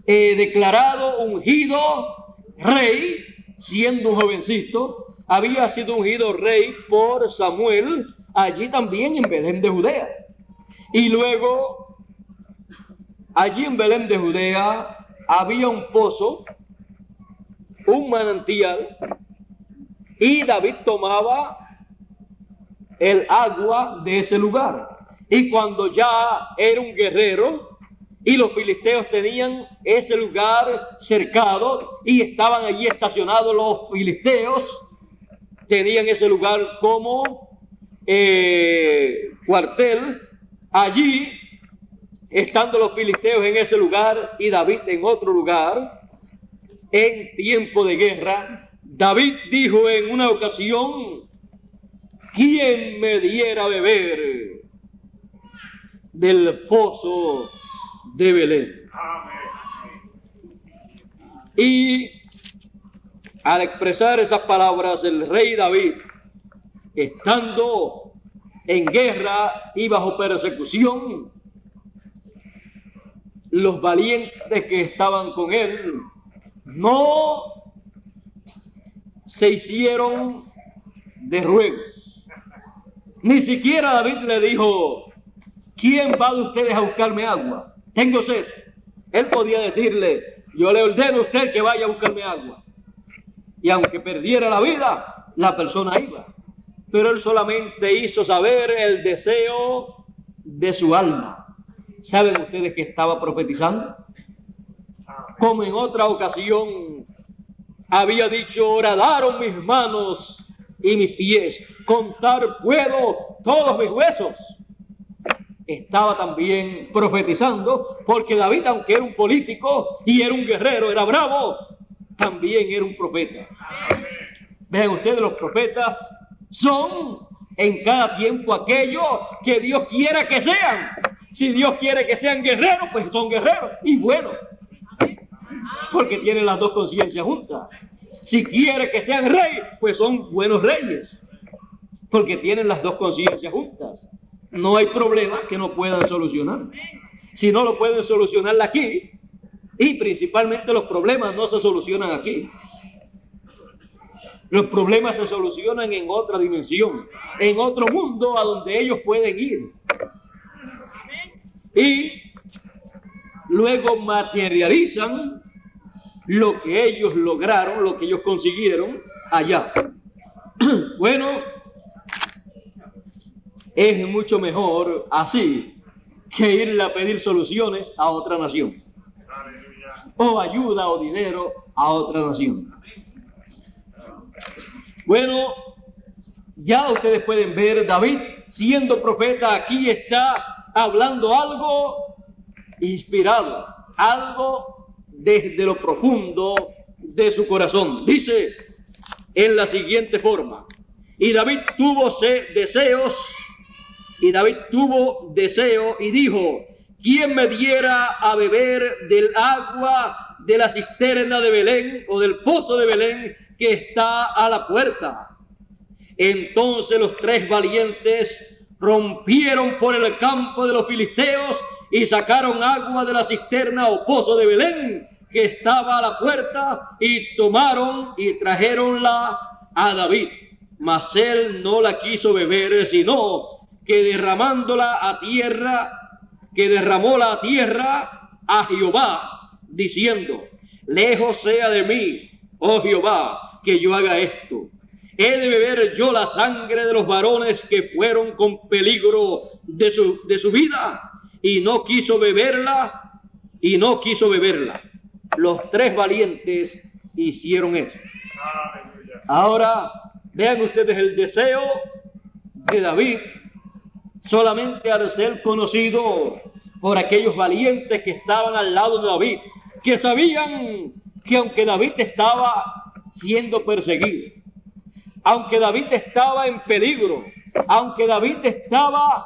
declarado ungido rey, siendo un jovencito, había sido ungido rey por Samuel, allí también en Belén de Judea. Y luego, allí en Belén de Judea, había un pozo, un manantial, y David tomaba el agua de ese lugar. Y cuando ya era un guerrero y los filisteos tenían ese lugar cercado y estaban allí estacionados los filisteos, tenían ese lugar como cuartel. Allí estando los filisteos en ese lugar y David en otro lugar, en tiempo de guerra, David dijo en una ocasión: ¿quién me diera a beber del pozo de Belén? Y al expresar esas palabras, el rey David, estando en guerra y bajo persecución, los valientes que estaban con él no se hicieron de ruegos. Ni siquiera David le dijo: ¿quién va de ustedes a buscarme agua? Tengo sed. Él podía decirle: yo le ordeno a usted que vaya a buscarme agua. Y aunque perdiera la vida, la persona iba. Pero él solamente hizo saber el deseo de su alma. ¿Saben ustedes que estaba profetizando? Como en otra ocasión había dicho: horadaron mis manos y mis pies, contar puedo todos mis huesos. Estaba también profetizando, porque David, aunque era un político y era un guerrero, era bravo, también era un profeta. Vean ustedes, los profetas son en cada tiempo aquello que Dios quiera que sean. Si Dios quiere que sean guerreros, pues son guerreros y buenos, porque tienen las dos conciencias juntas. Si quiere que sean reyes, pues son buenos reyes, porque tienen las dos conciencias juntas. No hay problema que no puedan solucionar. Si no lo pueden solucionar aquí, y principalmente los problemas no se solucionan aquí. Los problemas se solucionan en otra dimensión, en otro mundo a donde ellos pueden ir. Y luego materializan lo que ellos lograron, lo que ellos consiguieron allá. Bueno, es mucho mejor así que irle a pedir soluciones a otra nación, o ayuda o dinero a otra nación. Bueno, ya ustedes pueden ver, David, siendo profeta, aquí está hablando algo inspirado, algo desde lo profundo de su corazón. Dice en la siguiente forma: y David tuvo deseo y dijo: ¿quién me diera a beber del agua de la cisterna de Belén, o del pozo de Belén que está a la puerta? Entonces los tres valientes rompieron por el campo de los filisteos y sacaron agua de la cisterna o pozo de Belén que estaba a la puerta, y tomaron y trajeronla a David. Mas él no la quiso beber, sino que derramóla a tierra a Jehová, diciendo: lejos sea de mí, oh Jehová, que yo haga esto. ¿He de beber yo la sangre de los varones que fueron con peligro de su vida? Y no quiso beberla. Los tres valientes hicieron eso. Ahora vean ustedes el deseo de David, solamente al ser conocido por aquellos valientes que estaban al lado de David, que sabían que aunque David estaba siendo perseguido, aunque David estaba en peligro, aunque David estaba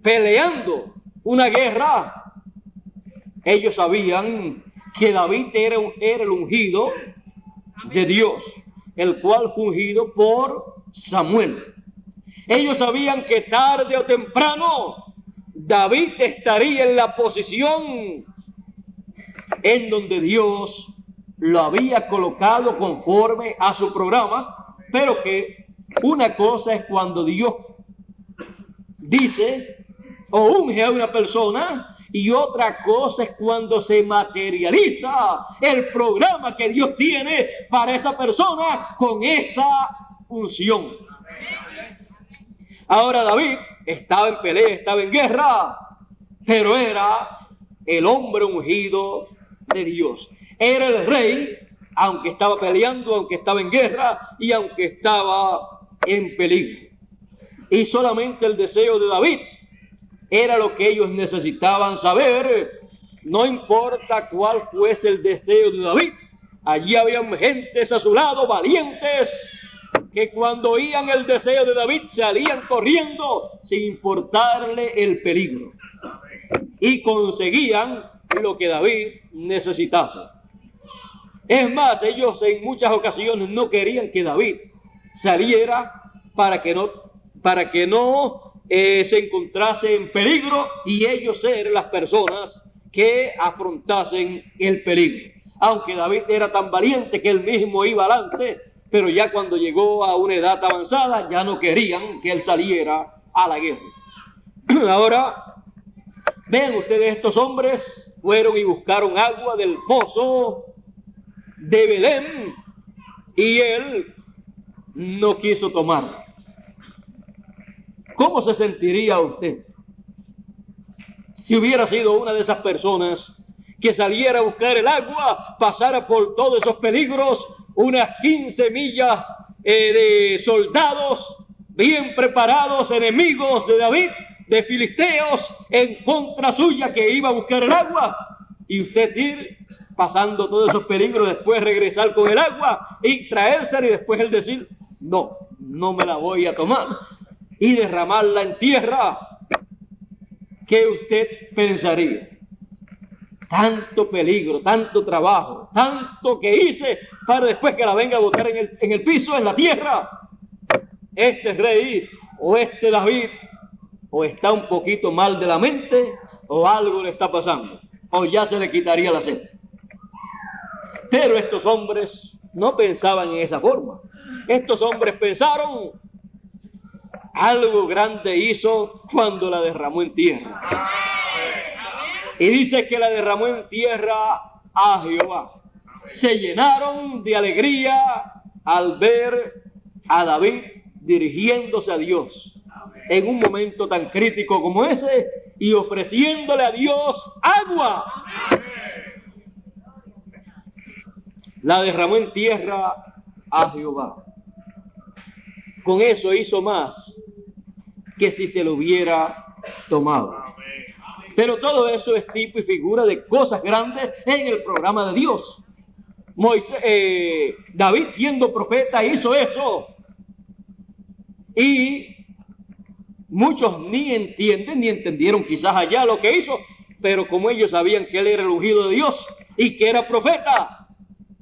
peleando una guerra, ellos sabían que David era el ungido de Dios, el cual fue ungido por Samuel. Ellos sabían que tarde o temprano David estaría en la posición en donde Dios lo había colocado conforme a su programa, pero que una cosa es cuando Dios dice o unge a una persona, y otra cosa es cuando se materializa el programa que Dios tiene para esa persona con esa unción. Ahora David estaba en pelea, estaba en guerra, pero era el hombre ungido de Dios. Era el rey, aunque estaba peleando, aunque estaba en guerra y aunque estaba en peligro. Y solamente el deseo de David era lo que ellos necesitaban saber. No importa cuál fuese el deseo de David, allí habían gentes a su lado, valientes, que cuando oían el deseo de David salían corriendo sin importarle el peligro y conseguían lo que David necesitaba. Es más, ellos en muchas ocasiones no querían que David saliera para que no se encontrase en peligro y ellos ser las personas que afrontasen el peligro. Aunque David era tan valiente que él mismo iba adelante, pero ya cuando llegó a una edad avanzada ya no querían que él saliera a la guerra. Ahora, vean ustedes, estos hombres fueron y buscaron agua del pozo de Belén y él no quiso tomar. ¿Cómo se sentiría usted si hubiera sido una de esas personas que saliera a buscar el agua, pasara por todos esos peligros, unas 15 millas de soldados bien preparados, enemigos de David, de filisteos, en contra suya, que iba a buscar el agua, y usted ir pasando todos esos peligros, después regresar con el agua y traérsela, y después él decir, no me la voy a tomar, y derramarla en tierra? ¿Qué usted pensaría? Tanto peligro, tanto trabajo, tanto que hice para después que la venga a botar en el piso, en la tierra. Este rey o este David o está un poquito mal de la mente o algo le está pasando, o ya se le quitaría la sed. Pero estos hombres no pensaban en esa forma. Estos hombres pensaron, algo grande hizo cuando la derramó en tierra. Y dice que la derramó en tierra a Jehová. Se llenaron de alegría al ver a David dirigiéndose a Dios en un momento tan crítico como ese y ofreciéndole a Dios agua. La derramó en tierra a Jehová. Con eso hizo más que si se lo hubiera tomado. Pero todo eso es tipo y figura de cosas grandes en el programa de Dios. David, siendo profeta, hizo eso. Y muchos ni entienden ni entendieron quizás allá lo que hizo, pero como ellos sabían que él era el ungido de Dios y que era profeta,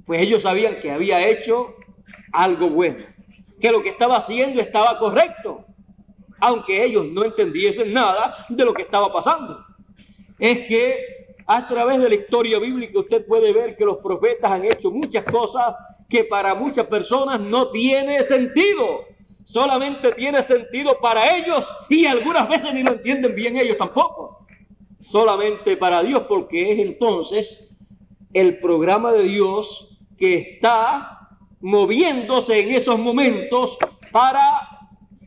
pues ellos sabían que había hecho algo bueno, que lo que estaba haciendo estaba correcto, aunque ellos no entendiesen nada de lo que estaba pasando. Es que a través de la historia bíblica usted puede ver que los profetas han hecho muchas cosas que para muchas personas no tiene sentido. Solamente tiene sentido para ellos y algunas veces ni lo entienden bien ellos tampoco. Solamente para Dios, porque es entonces el programa de Dios que está moviéndose en esos momentos para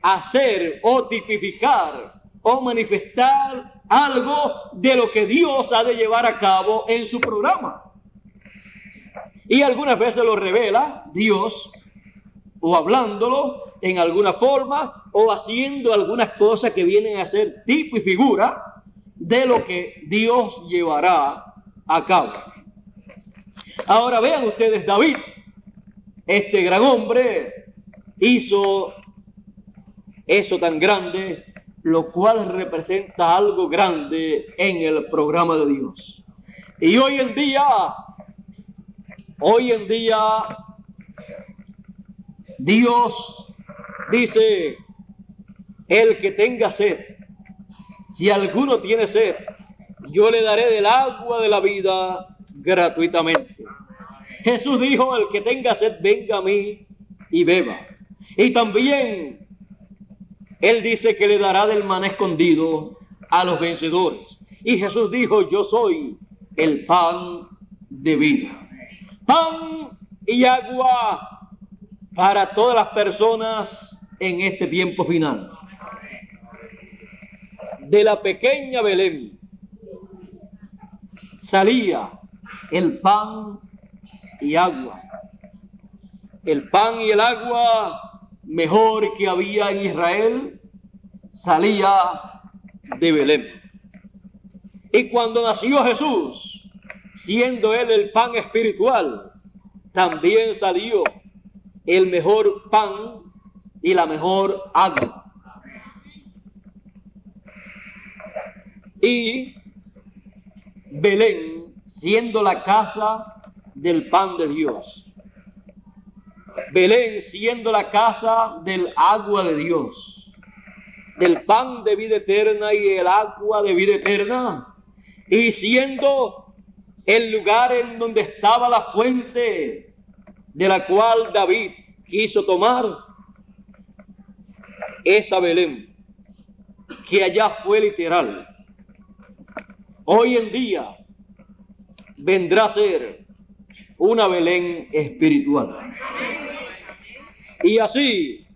hacer o tipificar o manifestar algo de lo que Dios ha de llevar a cabo en su programa. Y algunas veces lo revela Dios, o hablándolo en alguna forma, o haciendo algunas cosas que vienen a ser tipo y figura de lo que Dios llevará a cabo. Ahora vean ustedes, David, este gran hombre, hizo eso tan grande, lo cual representa algo grande en el programa de Dios. Y hoy en día, Dios dice, el que tenga sed, si alguno tiene sed, yo le daré del agua de la vida gratuitamente. Jesús dijo, el que tenga sed, venga a mí y beba. Y también Él dice que le dará del maná escondido a los vencedores. Y Jesús dijo, yo soy el pan de vida. Pan y agua para todas las personas en este tiempo final. De la pequeña Belén salía el pan y agua. El pan y el agua mejor que había en Israel salía de Belén. Y cuando nació Jesús, siendo él el pan espiritual, también salió el mejor pan y la mejor agua. Y Belén, siendo la casa del pan de Dios. Belén, siendo la casa del agua de Dios, del pan de vida eterna y el agua de vida eterna, y siendo el lugar en donde estaba la fuente de la cual David quiso tomar, esa Belén, que allá fue literal, hoy en día vendrá a ser una Belén espiritual. Y así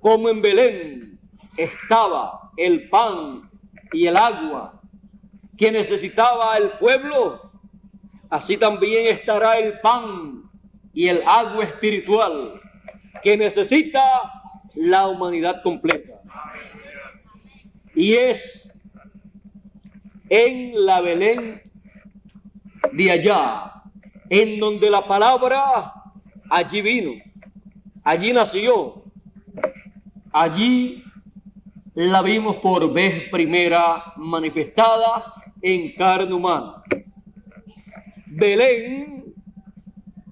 como en Belén estaba el pan y el agua que necesitaba el pueblo, así también estará el pan y el agua espiritual que necesita la humanidad completa. Y es en la Belén de allá, en donde la palabra allí vino, allí nació, allí la vimos por vez primera manifestada en carne humana. Belén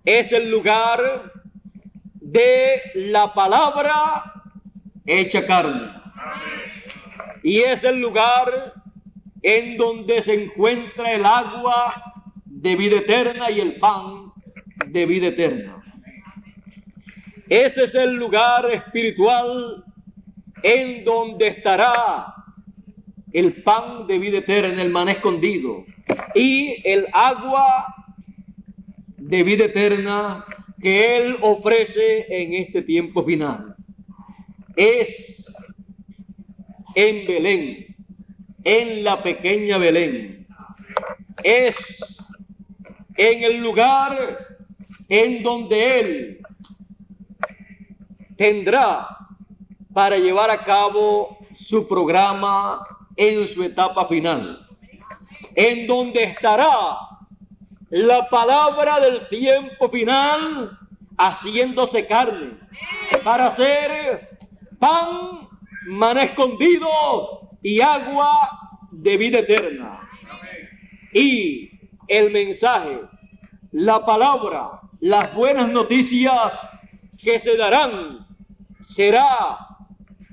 es el lugar de la palabra hecha carne. Y es el lugar en donde se encuentra el agua de vida eterna y el pan de vida eterna. Ese es el lugar espiritual en donde estará el pan de vida eterna, el maná escondido, y el agua de vida eterna que Él ofrece en este tiempo final. Es en Belén, en la pequeña Belén. Es en el lugar en donde Él tendrá para llevar a cabo su programa en su etapa final, en donde estará la palabra del tiempo final haciéndose carne para hacer pan, maná escondido y agua de vida eterna. Y el mensaje, la palabra, las buenas noticias que se darán será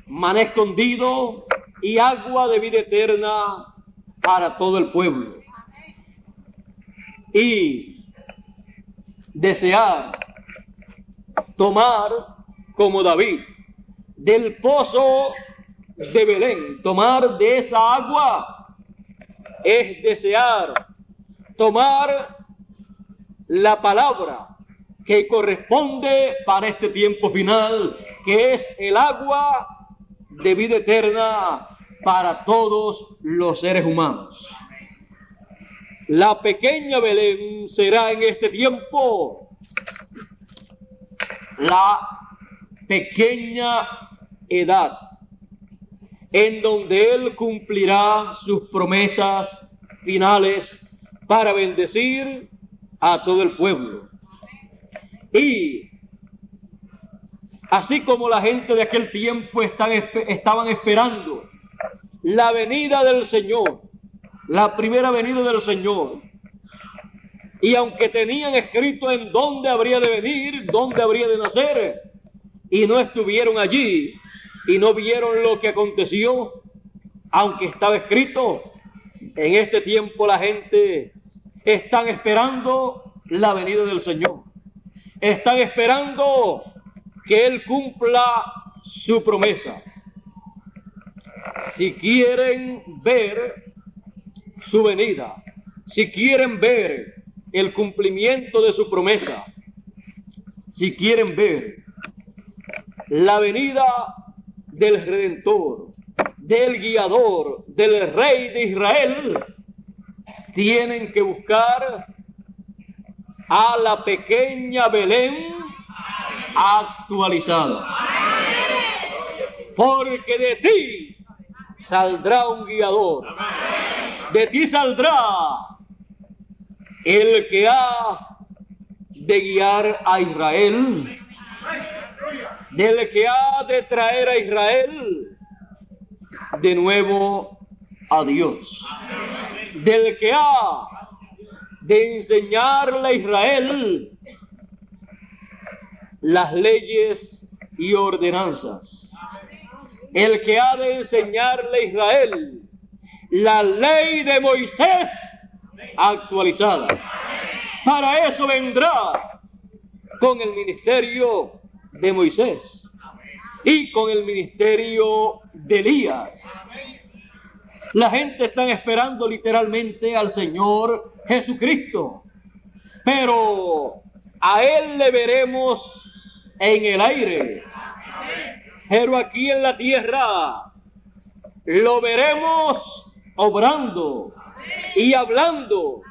maná escondido y agua de vida eterna para todo el pueblo. Y desear tomar como David del pozo de Belén, tomar de esa agua es desear tomar la palabra que corresponde para este tiempo final, que es el agua de vida eterna para todos los seres humanos. La pequeña Belén será en este tiempo la pequeña edad en donde Él cumplirá sus promesas finales para bendecir a todo el pueblo. Y así como la gente de aquel tiempo estaban esperando la venida del Señor, la primera venida del Señor, y aunque tenían escrito en dónde habría de venir, dónde habría de nacer, y no estuvieron allí y no vieron lo que aconteció, aunque estaba escrito, en este tiempo la gente están esperando la venida del Señor. Están esperando que Él cumpla su promesa. Si quieren ver su venida, si quieren ver el cumplimiento de su promesa, si quieren ver la venida del Redentor, del Guiador, del Rey de Israel, tienen que buscar a la pequeña Belén actualizada. Porque de ti saldrá un guiador. De ti saldrá el que ha de guiar a Israel, del que ha de traer a Israel de nuevo a Dios, del que ha de enseñarle a Israel las leyes y ordenanzas, el que ha de enseñarle a Israel la ley de Moisés actualizada. Para eso vendrá con el ministerio de Moisés y con el ministerio de Elías. La gente está esperando literalmente al Señor Jesucristo, pero a Él le veremos en el aire, pero aquí en la tierra lo veremos obrando y hablando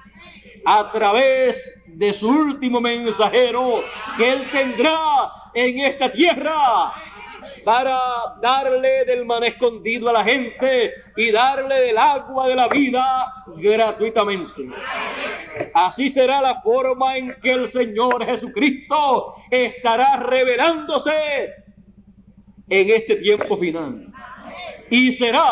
a través de su último mensajero que Él tendrá en esta tierra para darle del maná escondido a la gente y darle del agua de la vida gratuitamente. Así será la forma en que el Señor Jesucristo estará revelándose en este tiempo final. Y será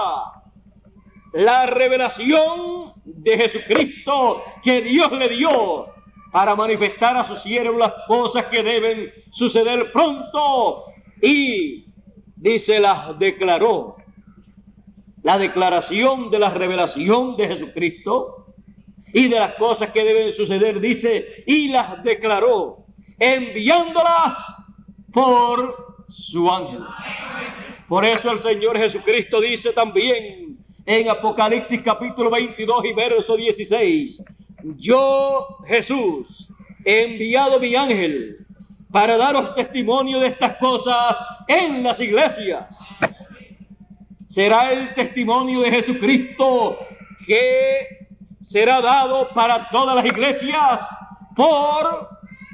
la revelación de Jesucristo que Dios le dio para manifestar a sus siervos las cosas que deben suceder pronto. Y dice, las declaró. La declaración de la revelación de Jesucristo y de las cosas que deben suceder, dice, y las declaró, enviándolas por su ángel. Por eso el Señor Jesucristo dice también en Apocalipsis capítulo 22 y verso 16, yo, Jesús, he enviado mi ángel para daros testimonio de estas cosas en las iglesias. Será el testimonio de Jesucristo que será dado para todas las iglesias por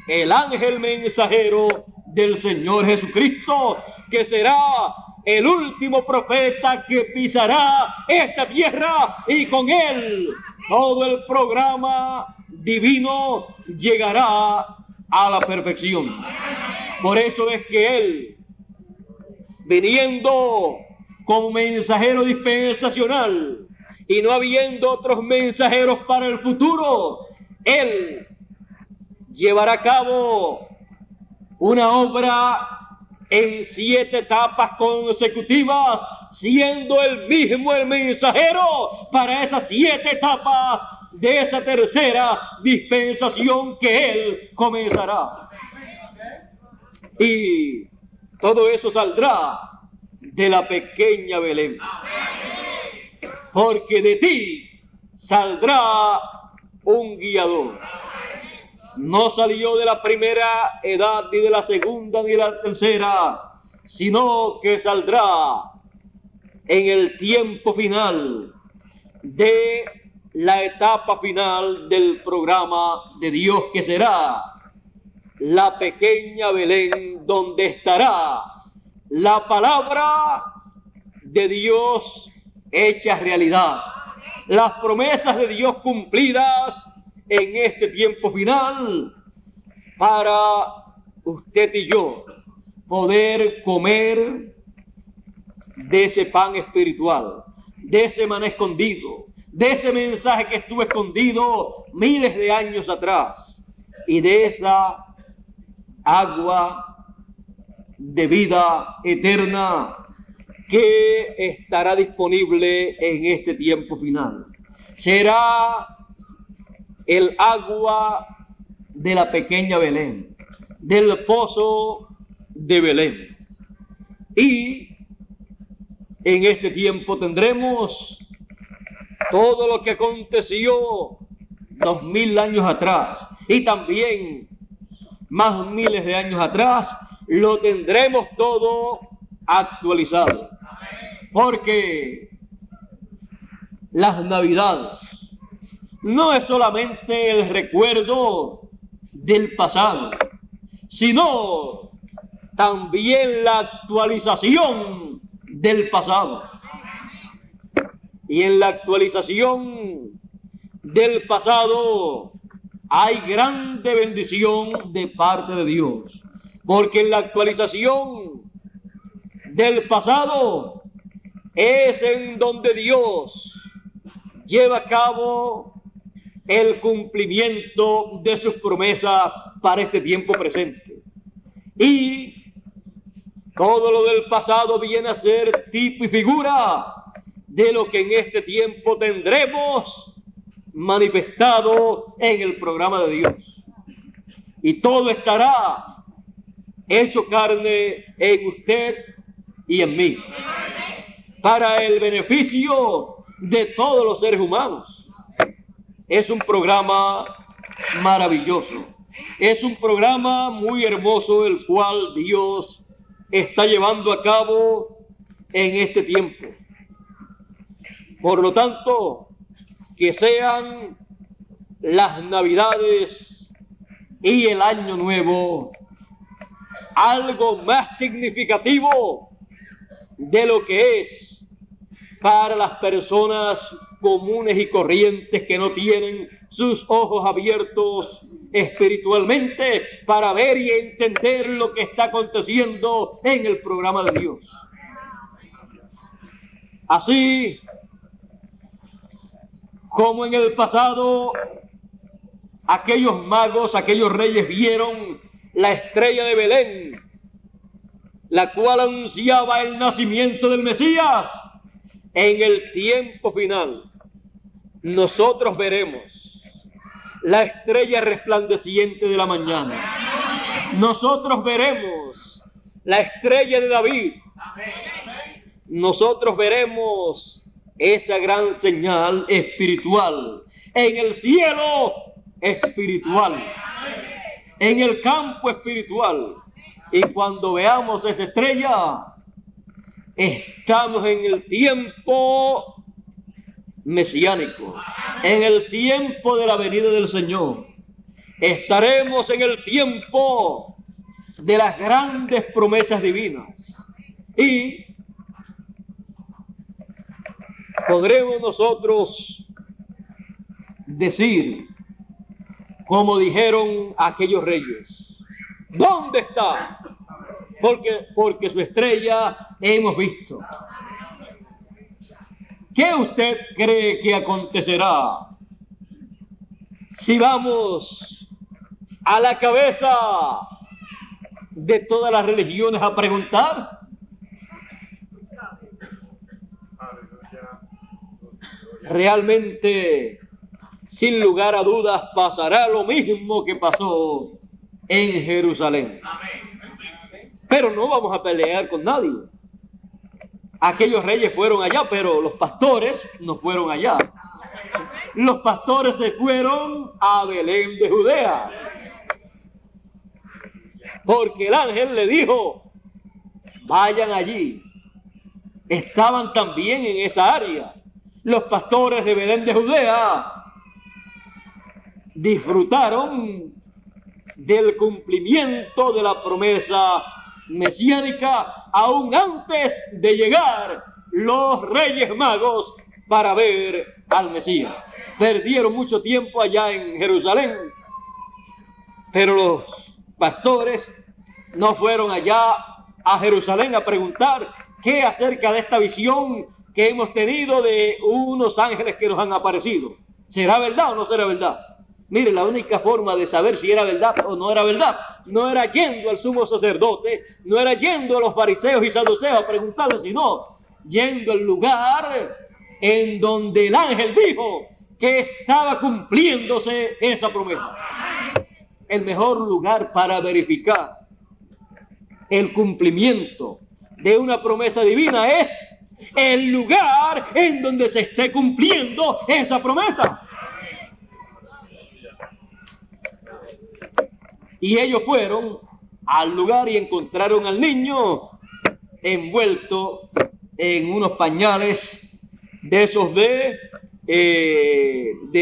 el ángel mensajero del Señor Jesucristo, que será el último profeta que pisará esta tierra, y con él todo el programa divino llegará a la perfección. Por eso es que él, viniendo como mensajero dispensacional y no habiendo otros mensajeros para el futuro, él llevará a cabo una obra en 7 etapas consecutivas, siendo él mismo el mensajero para esas 7 etapas de esa tercera dispensación que él comenzará. Y todo eso saldrá de la pequeña Belén, porque de ti saldrá un guiador. No salió de la primera edad, ni de la segunda, ni de la tercera, sino que saldrá en el tiempo final de la etapa final del programa de Dios, que será la pequeña Belén, donde estará la palabra de Dios hecha realidad, las promesas de Dios cumplidas en este tiempo final, para usted y yo poder comer de ese pan espiritual, de ese maná escondido, de ese mensaje que estuvo escondido miles de años atrás, y de esa agua de vida eterna que estará disponible en este tiempo final. Será el agua de la pequeña Belén, del pozo de Belén. Y en este tiempo tendremos todo lo que aconteció 2000 años atrás, y también más miles de años atrás, lo tendremos todo actualizado. Porque las Navidades no es solamente el recuerdo del pasado, sino también la actualización del pasado. Y en la actualización del pasado hay grande bendición de parte de Dios, porque en la actualización del pasado es en donde Dios lleva a cabo el cumplimiento de sus promesas para este tiempo presente. Y todo lo del pasado viene a ser tipo y figura de lo que en este tiempo tendremos manifestado en el programa de Dios. Y todo estará hecho carne en usted y en mí, para el beneficio de todos los seres humanos. Es un programa maravilloso, es un programa muy hermoso, el cual Dios está llevando a cabo en este tiempo. Por lo tanto, que sean las Navidades y el Año Nuevo algo más significativo de lo que es para las personas comunes y corrientes que no tienen sus ojos abiertos espiritualmente para ver y entender lo que está aconteciendo en el programa de Dios. Así como en el pasado aquellos magos, aquellos reyes vieron la estrella de Belén, la cual anunciaba el nacimiento del Mesías, en el tiempo final nosotros veremos la estrella resplandeciente de la mañana. Nosotros veremos la estrella de David. Nosotros veremos esa gran señal espiritual en el cielo espiritual, en el campo espiritual. Y cuando veamos esa estrella, estamos en el tiempo mesiánico, en el tiempo de la venida del Señor. Estaremos en el tiempo de las grandes promesas divinas y podremos nosotros decir, como dijeron aquellos reyes: ¿dónde está? Porque su estrella hemos visto. ¿Qué usted cree que acontecerá si vamos a la cabeza de todas las religiones a preguntar? Realmente, sin lugar a dudas, pasará lo mismo que pasó en Jerusalén. Pero no vamos a pelear con nadie. Aquellos reyes fueron allá, pero los pastores no fueron allá. Los pastores se fueron a Belén de Judea, porque el ángel le dijo: vayan allí. Estaban también en esa área. Los pastores de Belén de Judea disfrutaron del cumplimiento de la promesa mesiánica aún antes de llegar los reyes magos para ver al Mesías. Perdieron mucho tiempo allá en Jerusalén, pero los pastores no fueron allá a Jerusalén a preguntar qué acerca de esta visión que hemos tenido de unos ángeles que nos han aparecido. ¿Será verdad o no será verdad? Mire, la única forma de saber si era verdad o no era verdad no era yendo al sumo sacerdote, no era yendo a los fariseos y saduceos a preguntarles, sino yendo al lugar en donde el ángel dijo que estaba cumpliéndose esa promesa. El mejor lugar para verificar el cumplimiento de una promesa divina es el lugar en donde se esté cumpliendo esa promesa. Y ellos fueron al lugar y encontraron al niño envuelto en unos pañales de esos de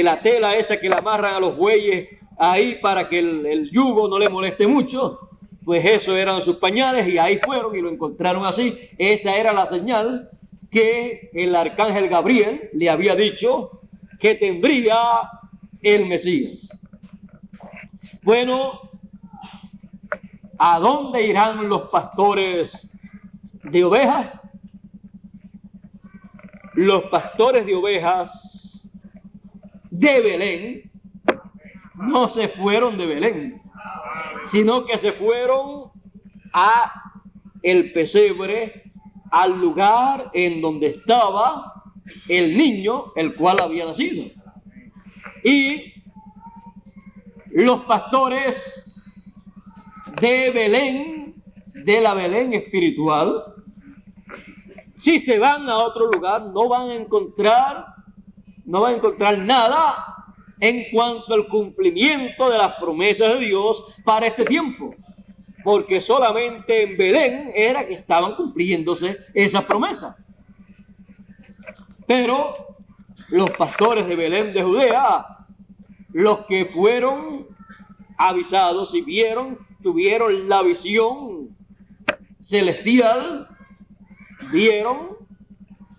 la tela esa que la amarran a los bueyes ahí para que el yugo no le moleste mucho. Pues eso eran sus pañales y ahí fueron y lo encontraron así. Esa era la señal que el arcángel Gabriel le había dicho que tendría el Mesías. Bueno, ¿a dónde irán los pastores de ovejas? Los pastores de ovejas de Belén no se fueron de Belén, sino que se fueron a el pesebre, al lugar en donde estaba el niño, el cual había nacido. Y los pastores de Belén, de la Belén espiritual, si se van a otro lugar, no van a encontrar nada en cuanto al cumplimiento de las promesas de Dios para este tiempo, porque solamente en Belén era que estaban cumpliéndose esas promesas. Pero los pastores de Belén de Judea, los que fueron avisados y tuvieron la visión celestial,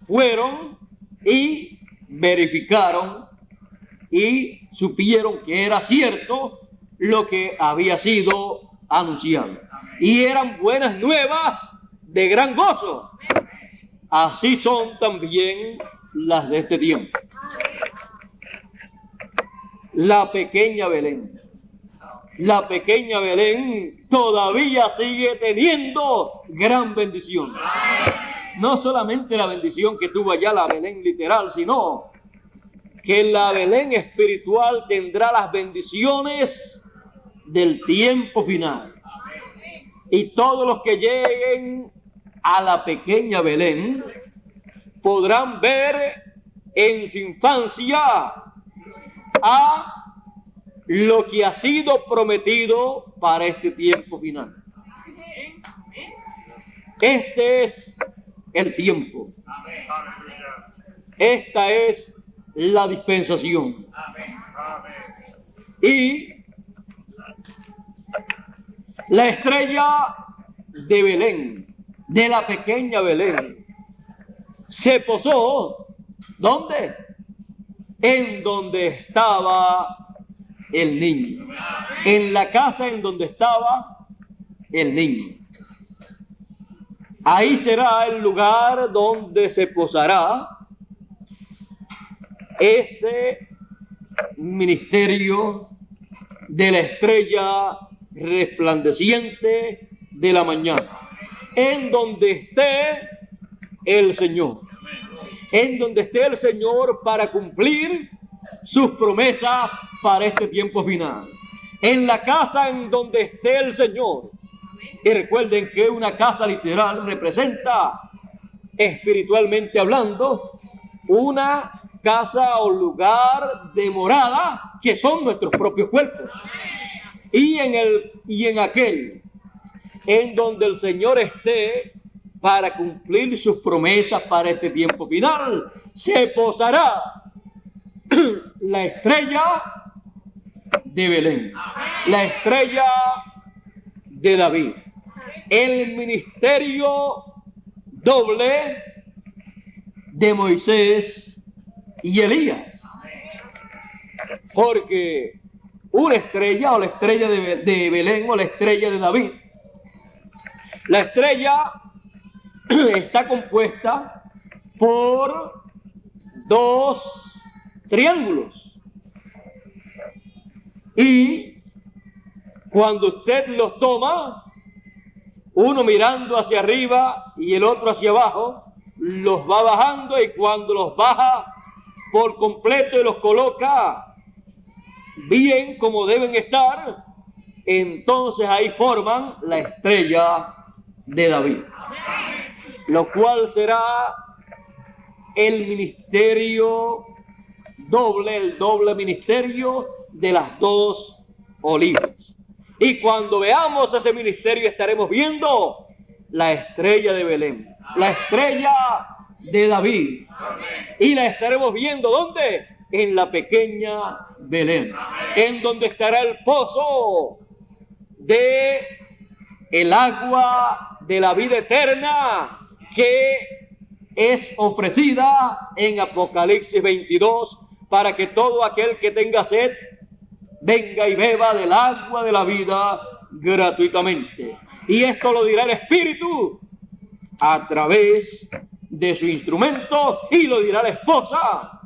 fueron y verificaron y supieron que era cierto lo que había sido anunciado. Y eran buenas nuevas de gran gozo. Así son también las de este tiempo. La pequeña Belén. La pequeña Belén todavía sigue teniendo gran bendición. No solamente la bendición que tuvo allá la Belén literal, sino que la Belén espiritual tendrá las bendiciones del tiempo final. Y todos los que lleguen a la pequeña Belén podrán ver en su infancia a lo que ha sido prometido para este tiempo final. Este es el tiempo. Esta es la dispensación. Y la estrella de Belén, de la pequeña Belén, se posó, ¿dónde? En donde estaba el niño, en la casa en donde estaba el niño. Ahí será el lugar donde se posará ese ministerio de la estrella resplandeciente de la mañana, en donde esté el Señor, para cumplir sus promesas para este tiempo final, en la casa en donde esté el Señor. Y recuerden que una casa literal representa, espiritualmente hablando, una casa o lugar de morada que son nuestros propios cuerpos. Y en aquel en donde el Señor esté para cumplir sus promesas para este tiempo final, se posará la estrella de Belén, la estrella de David, el ministerio doble de Moisés y Elías. Porque una estrella, o la estrella de Belén, o la estrella de David, la estrella está compuesta por dos triángulos. Y cuando usted los toma, uno mirando hacia arriba y el otro hacia abajo, los va bajando, y cuando los baja por completo y los coloca bien como deben estar, entonces ahí forman la estrella de David, lo cual será el ministerio doble, el doble ministerio de las dos olivas. Y cuando veamos ese ministerio estaremos viendo la estrella de Belén, la estrella de David, y la estaremos viendo ¿dónde? En la pequeña Belén, en donde estará el pozo de el agua de la vida eterna, que es ofrecida en Apocalipsis 22 para que todo aquel que tenga sed venga y beba del agua de la vida gratuitamente. Y esto lo dirá el Espíritu a través de su instrumento, y lo dirá la esposa,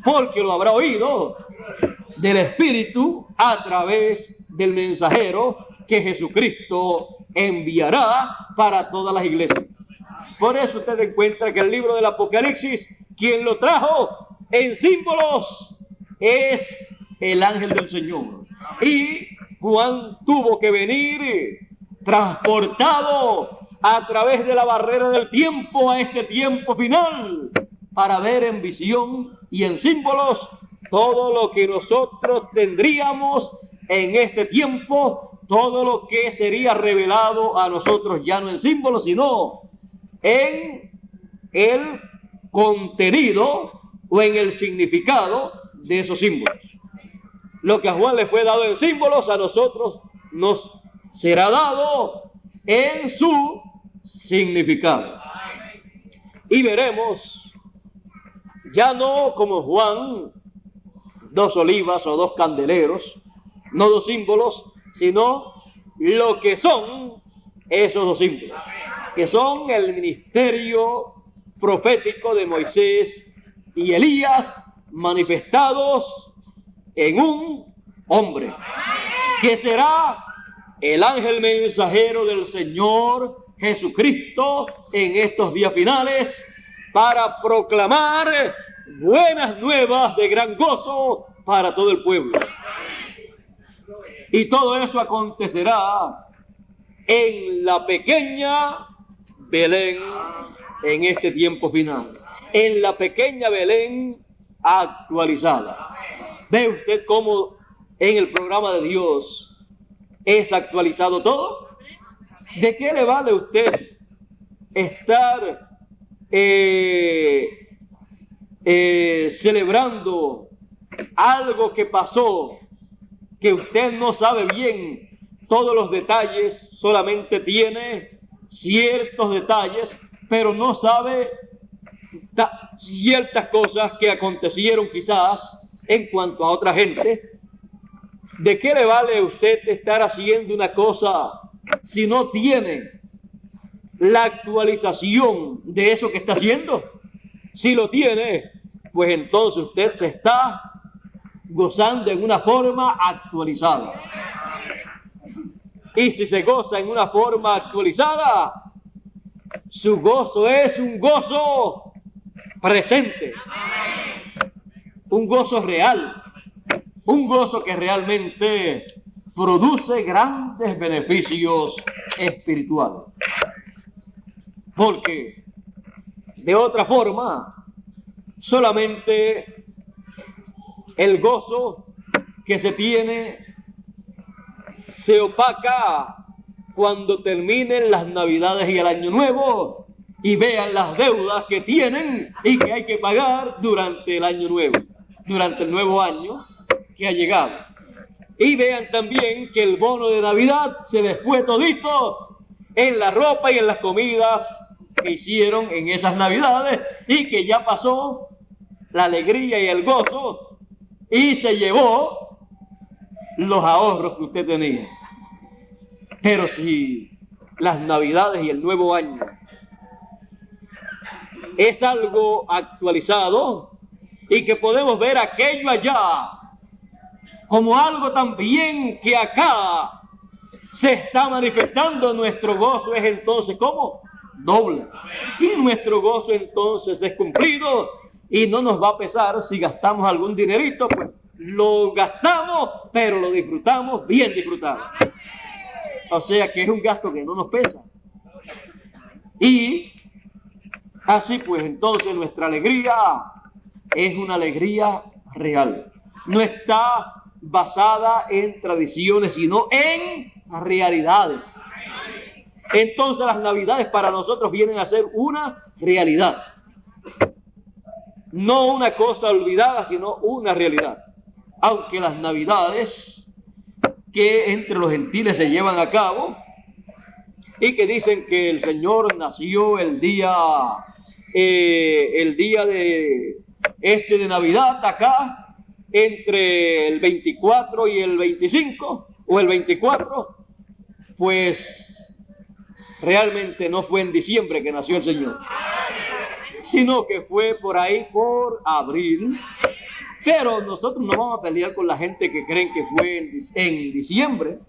porque lo habrá oído del Espíritu a través del mensajero que Jesucristo enviará para todas las iglesias. Por eso usted encuentra que el libro del Apocalipsis, quien lo trajo en símbolos, es el ángel del Señor. Y Juan tuvo que venir transportado a través de la barrera del tiempo a este tiempo final para ver en visión y en símbolos todo lo que nosotros tendríamos en este tiempo, todo lo que sería revelado a nosotros ya no en símbolos, sino en el contenido o en el significado de esos símbolos. Lo que a Juan le fue dado en símbolos, a nosotros nos será dado en su significado. Y veremos, ya no como Juan, dos olivas o dos candeleros, no dos símbolos, sino lo que son esos dos símbolos, que son el ministerio profético de Moisés y Elías manifestados en un hombre, que será el ángel mensajero del Señor Jesucristo en estos días finales, para proclamar buenas nuevas de gran gozo para todo el pueblo. Y todo eso acontecerá en la pequeña Belén en este tiempo final, en la pequeña Belén actualizada. ¿Ve usted cómo en el programa de Dios es actualizado todo? ¿De qué le vale a usted estar celebrando algo que pasó, que usted no sabe bien todos los detalles, solamente tiene ciertos detalles, pero no sabe ciertas cosas que acontecieron quizás en cuanto a otra gente? ¿De qué le vale a usted estar haciendo una cosa si no tiene la actualización de eso que está haciendo? Si lo tiene, pues entonces usted se está gozando en una forma actualizada. Y si se goza en una forma actualizada, su gozo es un gozo presente, un gozo real, un gozo que realmente produce grandes beneficios espirituales. Porque de otra forma, solamente el gozo que se tiene se opaca cuando terminen las Navidades y el Año Nuevo y vean las deudas que tienen y que hay que pagar durante el Año Nuevo, durante el nuevo año que ha llegado. Y vean también que el bono de Navidad se les fue todito en la ropa y en las comidas que hicieron en esas Navidades, y que ya pasó la alegría y el gozo y se llevó los ahorros que usted tenía. Pero si las Navidades y el nuevo año es algo actualizado y que podemos ver aquello allá como algo también que acá se está manifestando, nuestro gozo es entonces ¿cómo? Doble. Y nuestro gozo entonces es cumplido, y no nos va a pesar si gastamos algún dinerito, pues lo gastamos, pero lo disfrutamos bien disfrutado. O sea que es un gasto que no nos pesa. Y así pues entonces nuestra alegría es una alegría real. No está basada en tradiciones, sino en realidades. Entonces las Navidades para nosotros vienen a ser una realidad. No una cosa olvidada, sino una realidad. Aunque las Navidades que entre los gentiles se llevan a cabo y que dicen que el Señor nació el día el día de Navidad acá, entre el 24 y el 25, o el 24, pues realmente no fue en diciembre que nació el Señor, sino que fue por ahí por abril. Pero nosotros no vamos a pelear con la gente que creen que fue en diciembre.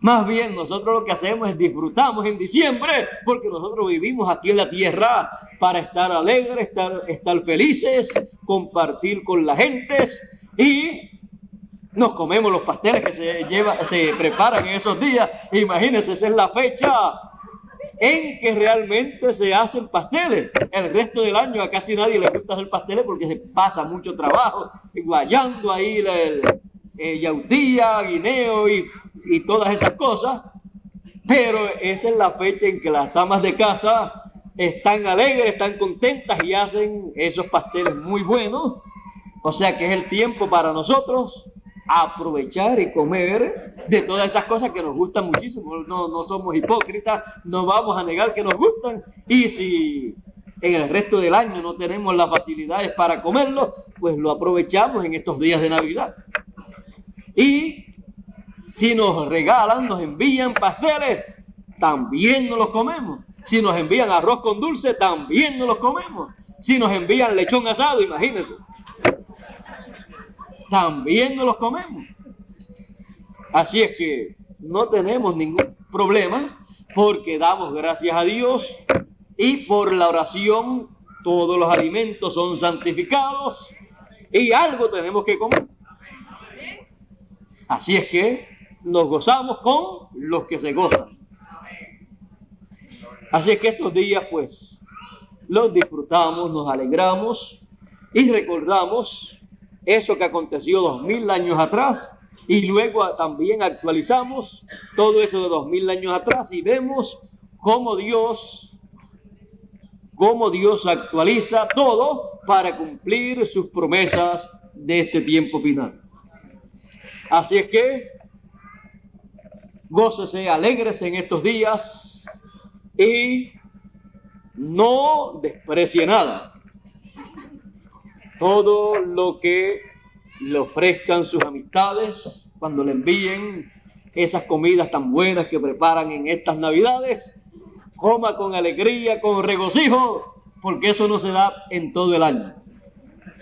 Más bien nosotros lo que hacemos es disfrutamos en diciembre, porque nosotros vivimos aquí en la tierra para estar alegres, estar felices, compartir con la gente, y nos comemos los pasteles que se preparan en esos días. Imagínense, esa es la fecha en que realmente se hacen pasteles. El resto del año a casi nadie le gusta hacer pasteles porque se pasa mucho trabajo guayando ahí yautía, guineo y todas esas cosas. Pero esa es la fecha en que las amas de casa están alegres, están contentas y hacen esos pasteles muy buenos. O sea que es el tiempo para nosotros aprovechar y comer de todas esas cosas que nos gustan muchísimo. No somos hipócritas, no vamos a negar que nos gustan, y si en el resto del año no tenemos las facilidades para comerlo, pues lo aprovechamos en estos días de Navidad. Y si nos regalan, nos envían pasteles, también nos los comemos. Si nos envían arroz con dulce, también nos los comemos. Si nos envían lechón asado, imagínense, también nos los comemos. Así es que no tenemos ningún problema, porque damos gracias a Dios, y por la oración todos los alimentos son santificados y algo tenemos que comer. Así es que nos gozamos con los que se gozan. Así es que estos días pues los disfrutamos, nos alegramos y recordamos eso que aconteció 2000 años atrás, y luego también actualizamos todo eso de 2000 años atrás y vemos cómo Dios actualiza todo para cumplir sus promesas de este tiempo final. Así es que gócese, alégrese en estos días y no desprecie nada. Todo lo que le ofrezcan sus amistades, cuando le envíen esas comidas tan buenas que preparan en estas Navidades, coma con alegría, con regocijo, porque eso no se da en todo el año.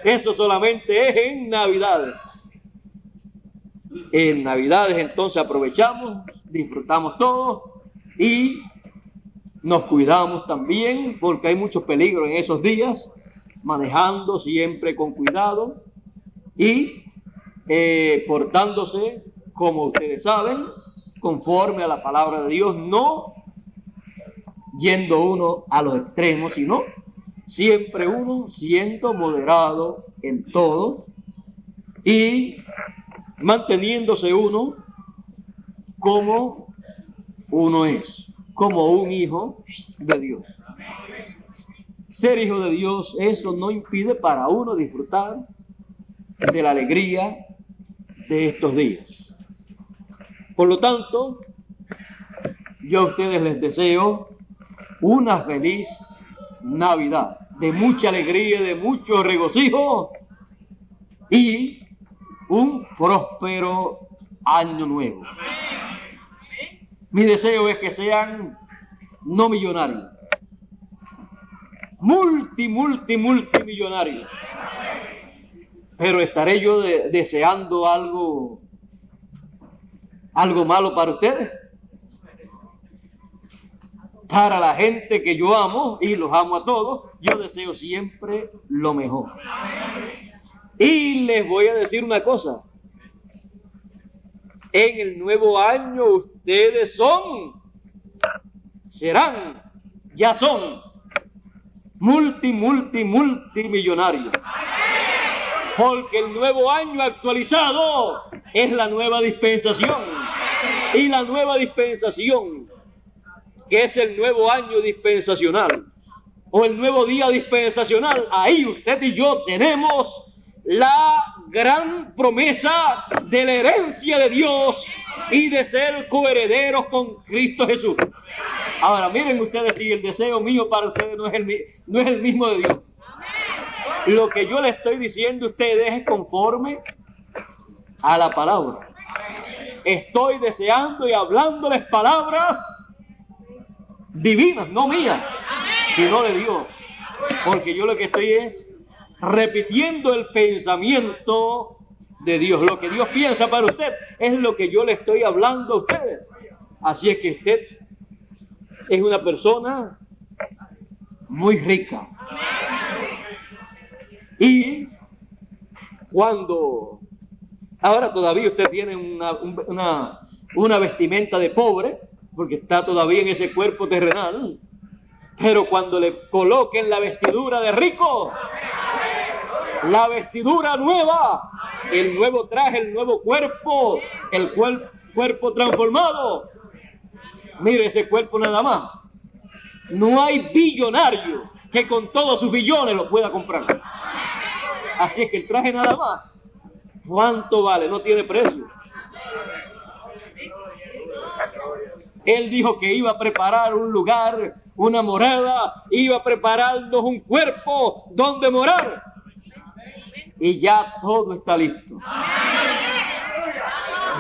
Eso solamente es en Navidades. En Navidades entonces aprovechamos, disfrutamos todo y nos cuidamos también, porque hay mucho peligro en esos días, manejando siempre con cuidado y portándose, como ustedes saben, conforme a la palabra de Dios, no yendo uno a los extremos, sino siempre uno siendo moderado en todo y manteniéndose uno como uno es, como un hijo de Dios. Ser hijo de Dios, eso no impide para uno disfrutar de la alegría de estos días. Por lo tanto, yo a ustedes les deseo una feliz Navidad, de mucha alegría, de mucho regocijo y un próspero año nuevo. Mi deseo es que sean no millonarios, multimillonarios. Pero estaré yo deseando algo malo para ustedes. Para la gente que yo amo, y los amo a todos, yo deseo siempre lo mejor. Y les voy a decir una cosa. En el nuevo año ustedes ya son multimillonarios. Porque el nuevo año actualizado es la nueva dispensación. Y la nueva dispensación, que es el nuevo año dispensacional, o el nuevo día dispensacional, ahí usted y yo tenemos la gran promesa de la herencia de Dios y de ser coherederos con Cristo Jesús. Ahora miren ustedes si el deseo mío para ustedes no es el mismo de Dios. Lo que yo le estoy diciendo a ustedes es conforme a la palabra. Estoy deseando y hablándoles palabras divinas, no mías, sino de Dios. Porque yo lo que estoy es repitiendo el pensamiento de Dios. Lo que Dios piensa para usted es lo que yo le estoy hablando a ustedes. Así es que usted es una persona muy rica. Y cuando ahora todavía usted tiene una vestimenta de pobre, porque está todavía en ese cuerpo terrenal, pero cuando le coloquen la vestidura de rico, la vestidura nueva, el nuevo traje, el nuevo cuerpo, el cuerpo transformado, mire ese cuerpo nada más. No hay billonario que con todos sus billones lo pueda comprar. Así es que el traje nada más, ¿cuánto vale? No tiene precio. Él dijo que iba a preparar un lugar, una morada, iba a prepararnos un cuerpo donde morar. Y ya todo está listo.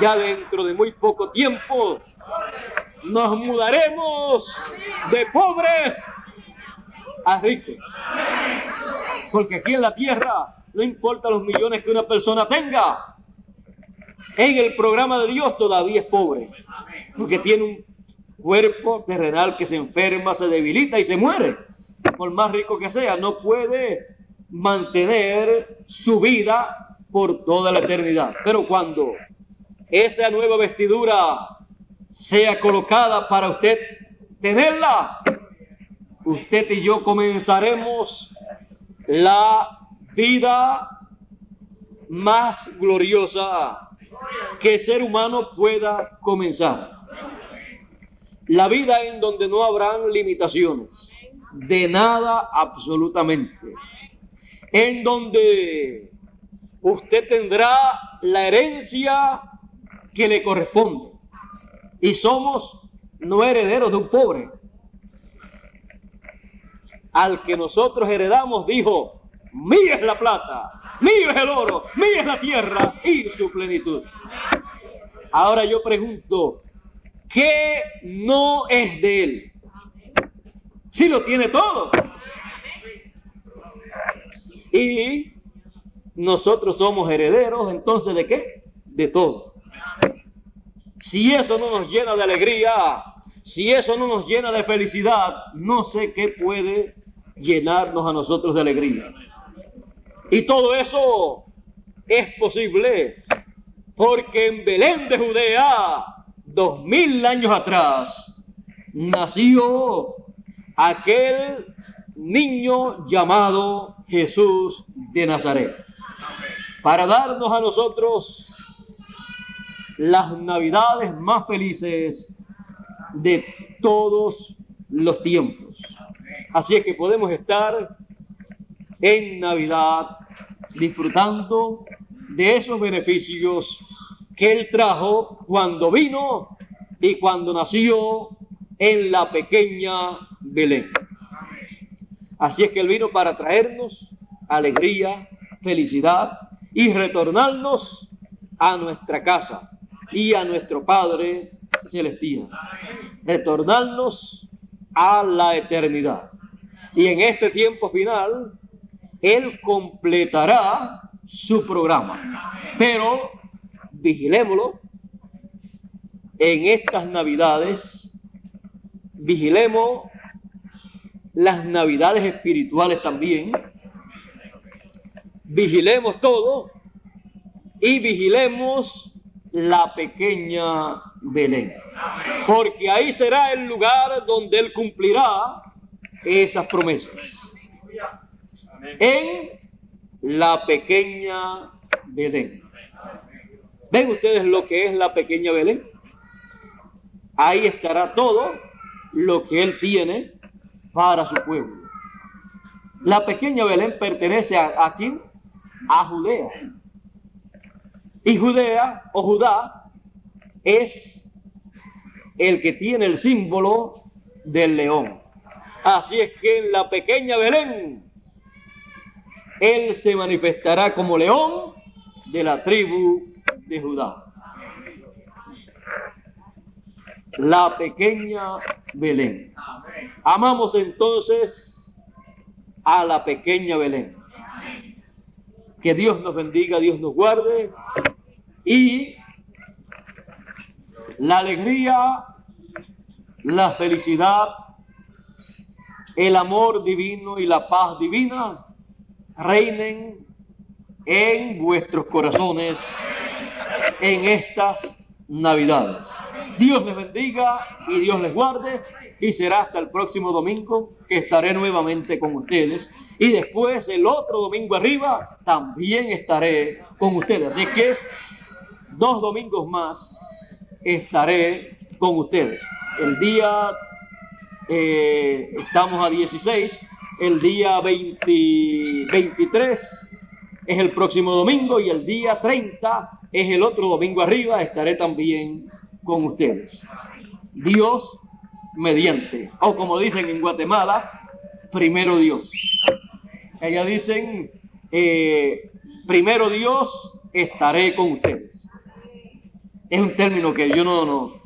Ya dentro de muy poco tiempo nos mudaremos de pobres a ricos. Porque aquí en la tierra no importa los millones que una persona tenga, en el programa de Dios todavía es pobre, porque tiene un cuerpo terrenal que se enferma, se debilita y se muere. Por más rico que sea, no puede mantener su vida por toda la eternidad. Pero cuando esa nueva vestidura sea colocada para usted tenerla, usted y yo comenzaremos la vida más gloriosa que el ser humano pueda comenzar. La vida en donde no habrán limitaciones, de nada absolutamente. En donde usted tendrá la herencia que le corresponde. Y somos no herederos de un pobre. Al que nosotros heredamos dijo: mía es la plata, mío es el oro, mía es la tierra y su plenitud. Ahora yo pregunto, ¿qué no es de él? Si lo tiene todo. Y nosotros somos herederos, entonces, ¿de qué? De todo. Si eso no nos llena de alegría, si eso no nos llena de felicidad, no sé qué puede llenarnos a nosotros de alegría. Y todo eso es posible porque en Belén de Judea, 2000 años atrás, nació aquel niño llamado Jesús de Nazaret, para darnos a nosotros las navidades más felices de todos los tiempos. Así es que podemos estar en Navidad disfrutando de esos beneficios que Él trajo cuando vino y cuando nació en la pequeña Belén. Así es que Él vino para traernos alegría, felicidad y retornarnos a nuestra casa y a nuestro Padre Celestial. Retornarnos a la eternidad. Y en este tiempo final, Él completará su programa. Pero vigilémoslo en estas Navidades. Vigilemos las Navidades espirituales también. Vigilemos todo y vigilemos la pequeña Belén. Porque ahí será el lugar donde Él cumplirá esas promesas. En la pequeña Belén. ¿Ven ustedes lo que es la pequeña Belén? Ahí estará todo lo que Él tiene para su pueblo. La pequeña Belén pertenece ¿a quién? A Judea. Y Judea o Judá es el que tiene el símbolo del león. Así es que en la pequeña Belén, Él se manifestará como león de la tribu de Judá. La pequeña Belén. Amamos entonces a la pequeña Belén. Que Dios nos bendiga, Dios nos guarde, y la alegría, la felicidad, el amor divino y la paz divina reinen en vuestros corazones en estas Navidades. Dios les bendiga y Dios les guarde, y será hasta el próximo domingo que estaré nuevamente con ustedes, y después el otro domingo arriba también estaré con ustedes. Así que 2 domingos más estaré con ustedes. El día, estamos a 16, el día 23 es el próximo domingo, y el día 30 es el otro domingo arriba, estaré también con ustedes. Dios mediante, o como dicen en Guatemala, primero Dios. Ellas dicen, primero Dios, estaré con ustedes. Es un término que yo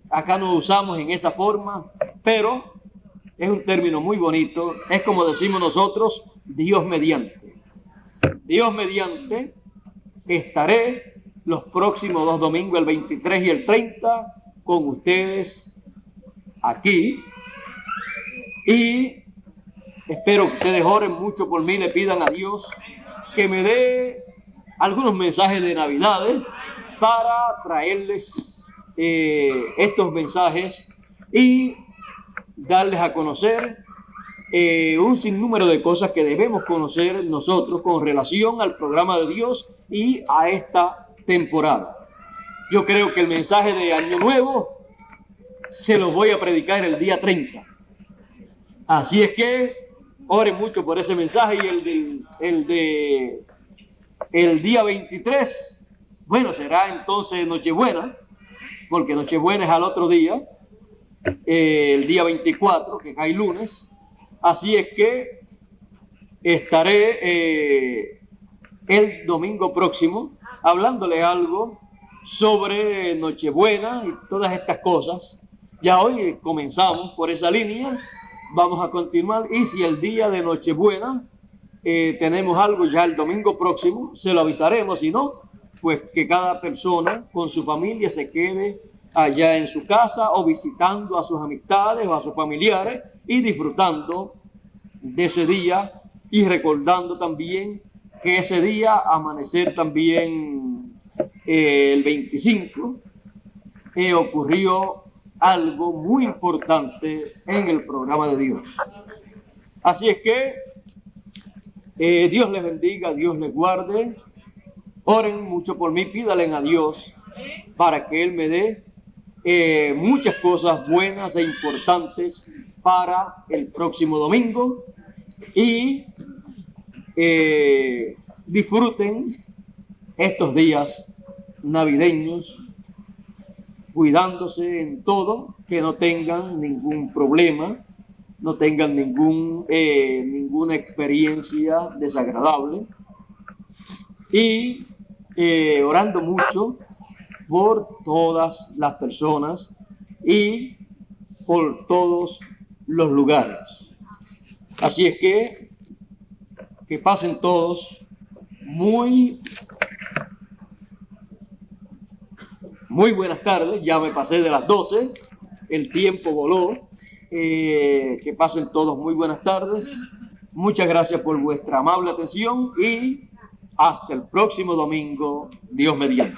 acá no usamos en esa forma, pero es un término muy bonito. Es como decimos nosotros, Dios mediante. Dios mediante, estaré los próximos 2 domingos, el 23 y el 30, con ustedes aquí. Y espero que ustedes oren mucho por mí, le pidan a Dios que me dé algunos mensajes de Navidades para traerles estos mensajes y darles a conocer un sinnúmero de cosas que debemos conocer nosotros con relación al programa de Dios y a esta temporada. Yo creo que el mensaje de Año Nuevo se lo voy a predicar el día 30. Así es que oren mucho por ese mensaje, y el día 23, bueno, será entonces Nochebuena, porque Nochebuena es al otro día, el día 24, que cae lunes. Así es que estaré el domingo próximo hablándoles algo sobre Nochebuena y todas estas cosas. Ya hoy comenzamos por esa línea, vamos a continuar, y si el día de Nochebuena tenemos algo ya el domingo próximo, se lo avisaremos. Si no, pues que cada persona con su familia se quede allá en su casa, o visitando a sus amistades o a sus familiares y disfrutando de ese día, y recordando también que ese día, amanecer también el 25, ocurrió algo muy importante en el programa de Dios. Así es que Dios les bendiga, Dios les guarde. Oren mucho por mí, pídalen a Dios para que Él me dé muchas cosas buenas e importantes para el próximo domingo, y disfruten estos días navideños cuidándose en todo, que no tengan ningún problema, no tengan ninguna experiencia desagradable, y orando mucho por todas las personas y por todos los lugares. Así es que pasen todos muy buenas tardes. Ya me pasé de las 12, el tiempo voló. Que pasen todos muy buenas tardes. Muchas gracias por vuestra amable atención, y hasta el próximo domingo, Dios mediante.